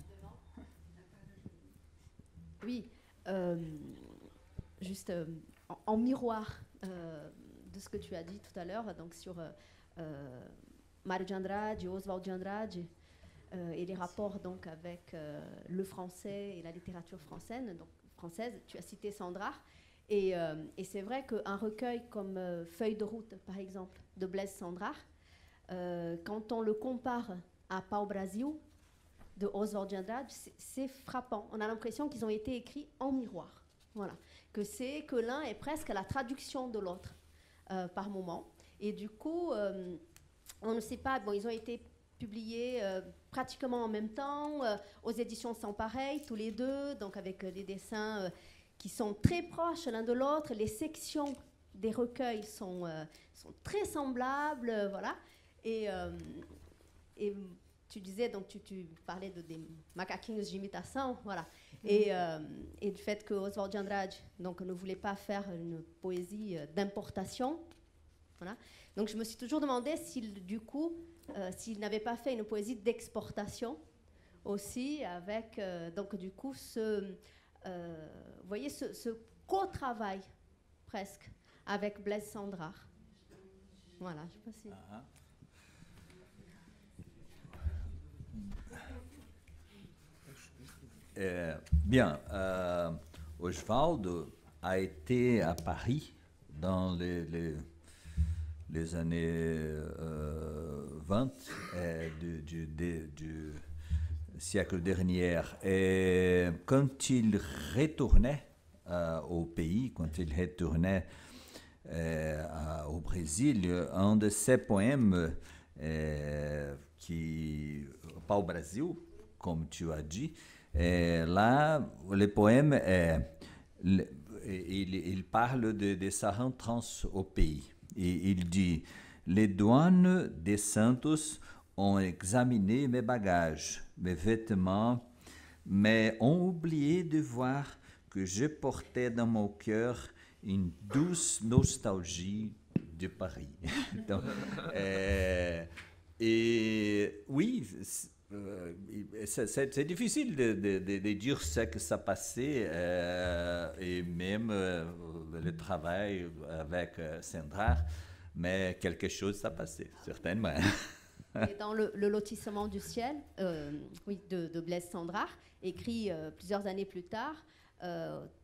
Oui, juste en miroir de ce que tu as dit tout à l'heure, donc sur Mário de Andrade, Oswald de Andrade, et les rapports donc avec le français et la littérature française, tu as cité Sandrard, et c'est vrai qu'un recueil comme Feuille de route, par exemple, de Blaise Sandrard, quand on le compare à Pau Brasil, de Oswald de Andrade, c'est frappant. On a l'impression qu'ils ont été écrits en miroir. Voilà. Que l'un est presque la traduction de l'autre par moment. Et du coup, on ne sait pas, ils ont été publiés pratiquement en même temps, aux éditions Sans Pareil, tous les deux, donc avec des dessins qui sont très proches l'un de l'autre. Les sections des recueils sont très semblables, voilà. Et tu disais, donc tu parlais des macaquinhos d'imitation, voilà. Et du fait que Oswald de Andrade donc, ne voulait pas faire une poésie d'importation. Voilà. Donc je me suis toujours demandé du coup, s'il n'avait pas fait une poésie d'exportation aussi, avec donc du coup vous voyez ce co-travail presque avec Blaise Sandrard. Voilà, je sais pas si... Bien, Oswald a été à Paris dans les années 20 du siècle dernier. Et quand il retournait au pays, quand il retournait au Brésil, un de ses poèmes Pau Brasil, comme tu as dit, là, le poème, il parle de sa rentrance au pays. Et il dit, Les douanes des Santos ont examiné mes bagages, mes vêtements, mais ont oublié de voir que je portais dans mon cœur une douce nostalgie de Paris. Donc, et oui, c'est difficile de dire ce que ça passait, et même le travail avec Sandra, mais quelque chose ça passait, certainement. Et dans le lotissement du ciel, oui, de Blaise Cendrars, écrit plusieurs années plus tard,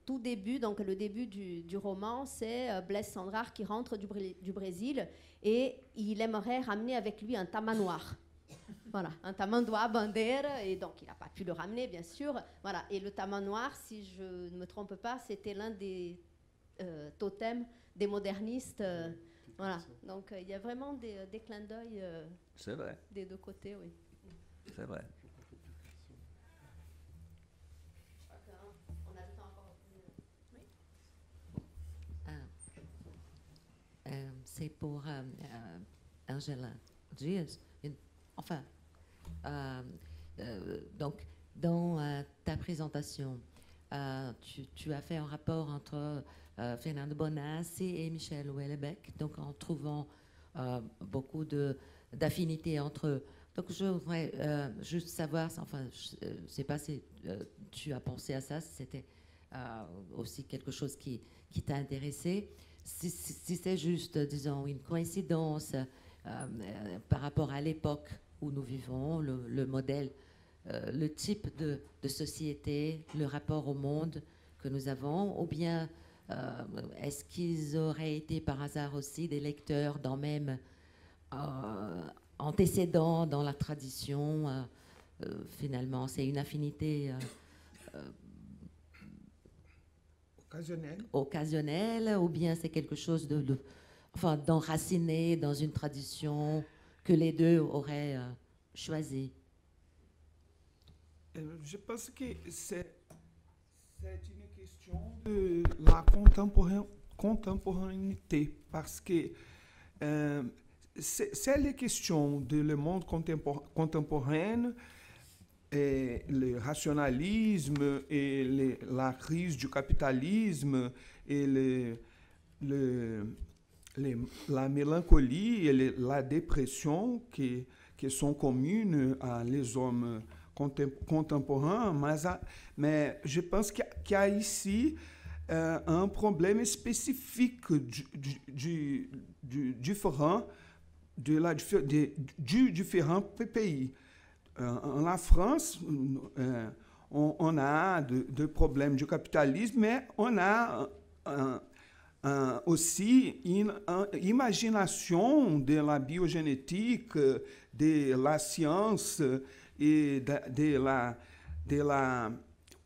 tout début, donc le début du roman, c'est Blaise Cendrars qui rentre du Brésil et il aimerait ramener avec lui un tamanoir. Voilà, un tamanduá bandeira, et donc il n'a pas pu le ramener, bien sûr. Voilà, et le tamanoir, si je ne me trompe pas, c'était l'un des totems des modernistes. Voilà, donc il y a vraiment des clins d'œil C'est vrai. des deux côtés, oui. C'est vrai. C'est pour Angela Diaz. Enfin, donc, dans ta présentation, tu as fait un rapport entre Fernando Bonassi et Michel Houellebecq, donc en trouvant beaucoup d'affinités entre eux. Donc, je voudrais juste savoir, enfin, je ne sais pas si tu as pensé à ça, si c'était aussi quelque chose qui t'a intéressé. Si c'est juste, disons, une coïncidence par rapport à l'époque où nous vivons, le modèle, le type de société, le rapport au monde que nous avons, ou bien est-ce qu'ils auraient été par hasard aussi des lecteurs dans même antécédents dans la tradition, finalement, c'est une affinité occasionnelle, ou bien c'est quelque chose enfin, d'enraciné dans une tradition que les deux auraient choisi? Je pense que c'est une question de la contemporanéité, parce que c'est les questions de le monde contemporain, et le rationalisme et la crise du capitalisme et la mélancolie et la dépression qui sont communes à les hommes contemporains, mais je pense qu'il y a ici un problème spécifique du différent pays. En France, on a des problèmes du capitalisme, mais on a aussi une imagination de la biogénétique, de la science et de la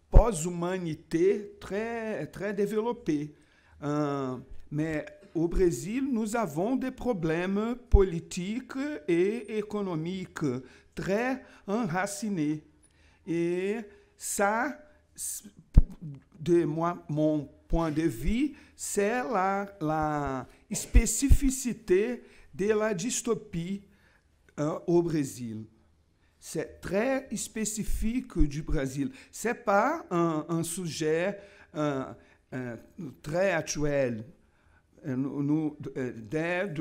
pós-humanité très, très développée. Mais au Brésil, nous avons des problèmes politiques et économiques très enracinés. Et ça, de mon point de vue, c'est la spécificité de la dystopie au Brésil. C'est très spécifique du Brésil. Ce n'est pas un sujet très actuel. Dès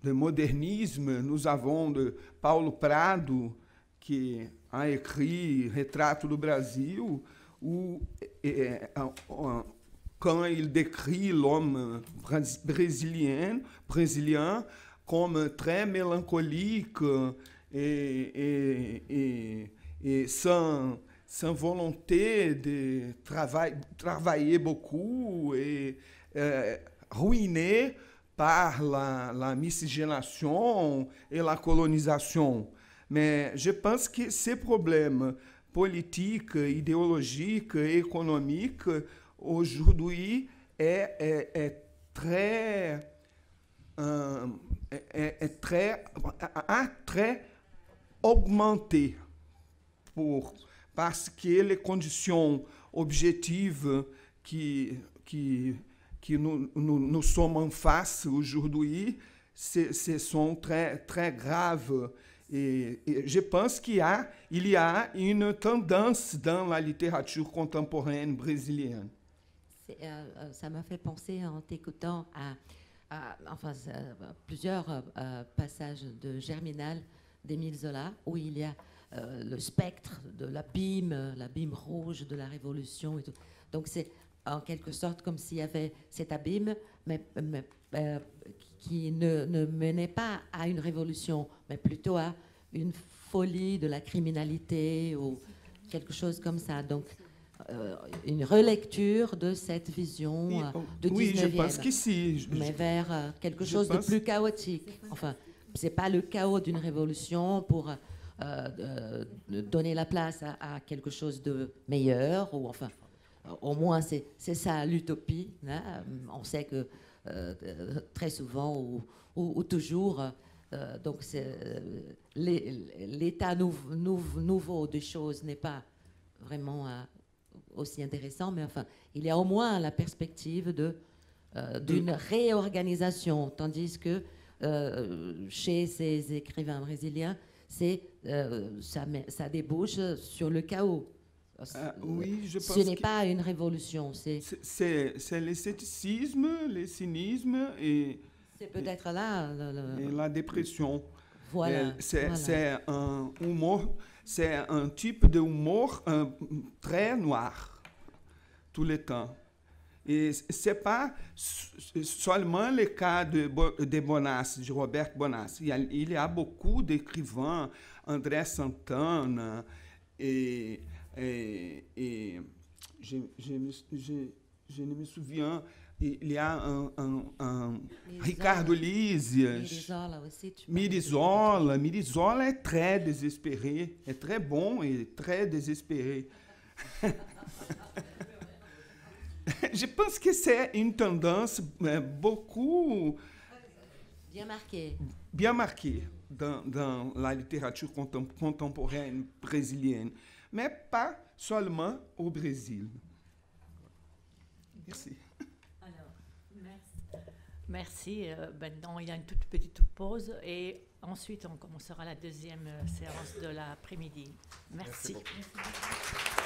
le modernisme, nous avons de Paulo Prado, qui a écrit Retrato do Brasil, où quand il décrit l'homme brésilien comme très mélancolique et sans volonté de travailler beaucoup et ruiné par la miscigenation et la colonisation. Mais je pense que ces problèmes politiques, idéologiques et économiques, aujourd'hui, a très augmenté parce que les conditions objectives que nous sommes en face aujourd'hui, ce sont très, très graves. Et je pense qu'il y a une tendance dans la littérature contemporaine brésilienne. Ça m'a fait penser en t'écoutant plusieurs passages de Germinal d'Émile Zola, où il y a le spectre de l'abîme rouge de la Révolution et tout. Donc c'est en quelque sorte comme s'il y avait cet abîme, mais qui ne menait pas à une révolution, mais plutôt à une folie de la criminalité ou quelque chose comme ça. Donc une relecture de cette vision du 19e, oui, je pense que si. mais vers quelque chose de plus chaotique. Enfin, c'est pas le chaos d'une révolution pour donner la place à quelque chose de meilleur, ou enfin, au moins c'est ça l'utopie. Hein. On sait que très souvent ou toujours, donc l'état nouveau des choses n'est pas vraiment aussi intéressant, mais enfin, il y a au moins la perspective d'une réorganisation, tandis que chez ces écrivains brésiliens, ça débouche sur le chaos. Oui, je pense ce n'est pas une révolution. C'est le scepticisme, le cynisme et... C'est peut-être là... Et la dépression. Voilà. C'est un humour, c'est un type d'humour très noir, tout le temps. Et ce n'est pas seulement le cas de Bonassi, de Roberto Bonassi. Il y a beaucoup d'écrivains, André Santana, et je ne me souviens, il y a un Ricardo Lísias, Mirizola est très désespéré, est très bon et très désespéré. Je pense que c'est une tendance beaucoup... Bien marquée dans la littérature contemporaine brésilienne, mais pas seulement au Brésil. Merci. Alors, merci. Maintenant, il y a une toute petite pause et ensuite, on commencera la deuxième séance de l'après-midi. Merci. Merci beaucoup.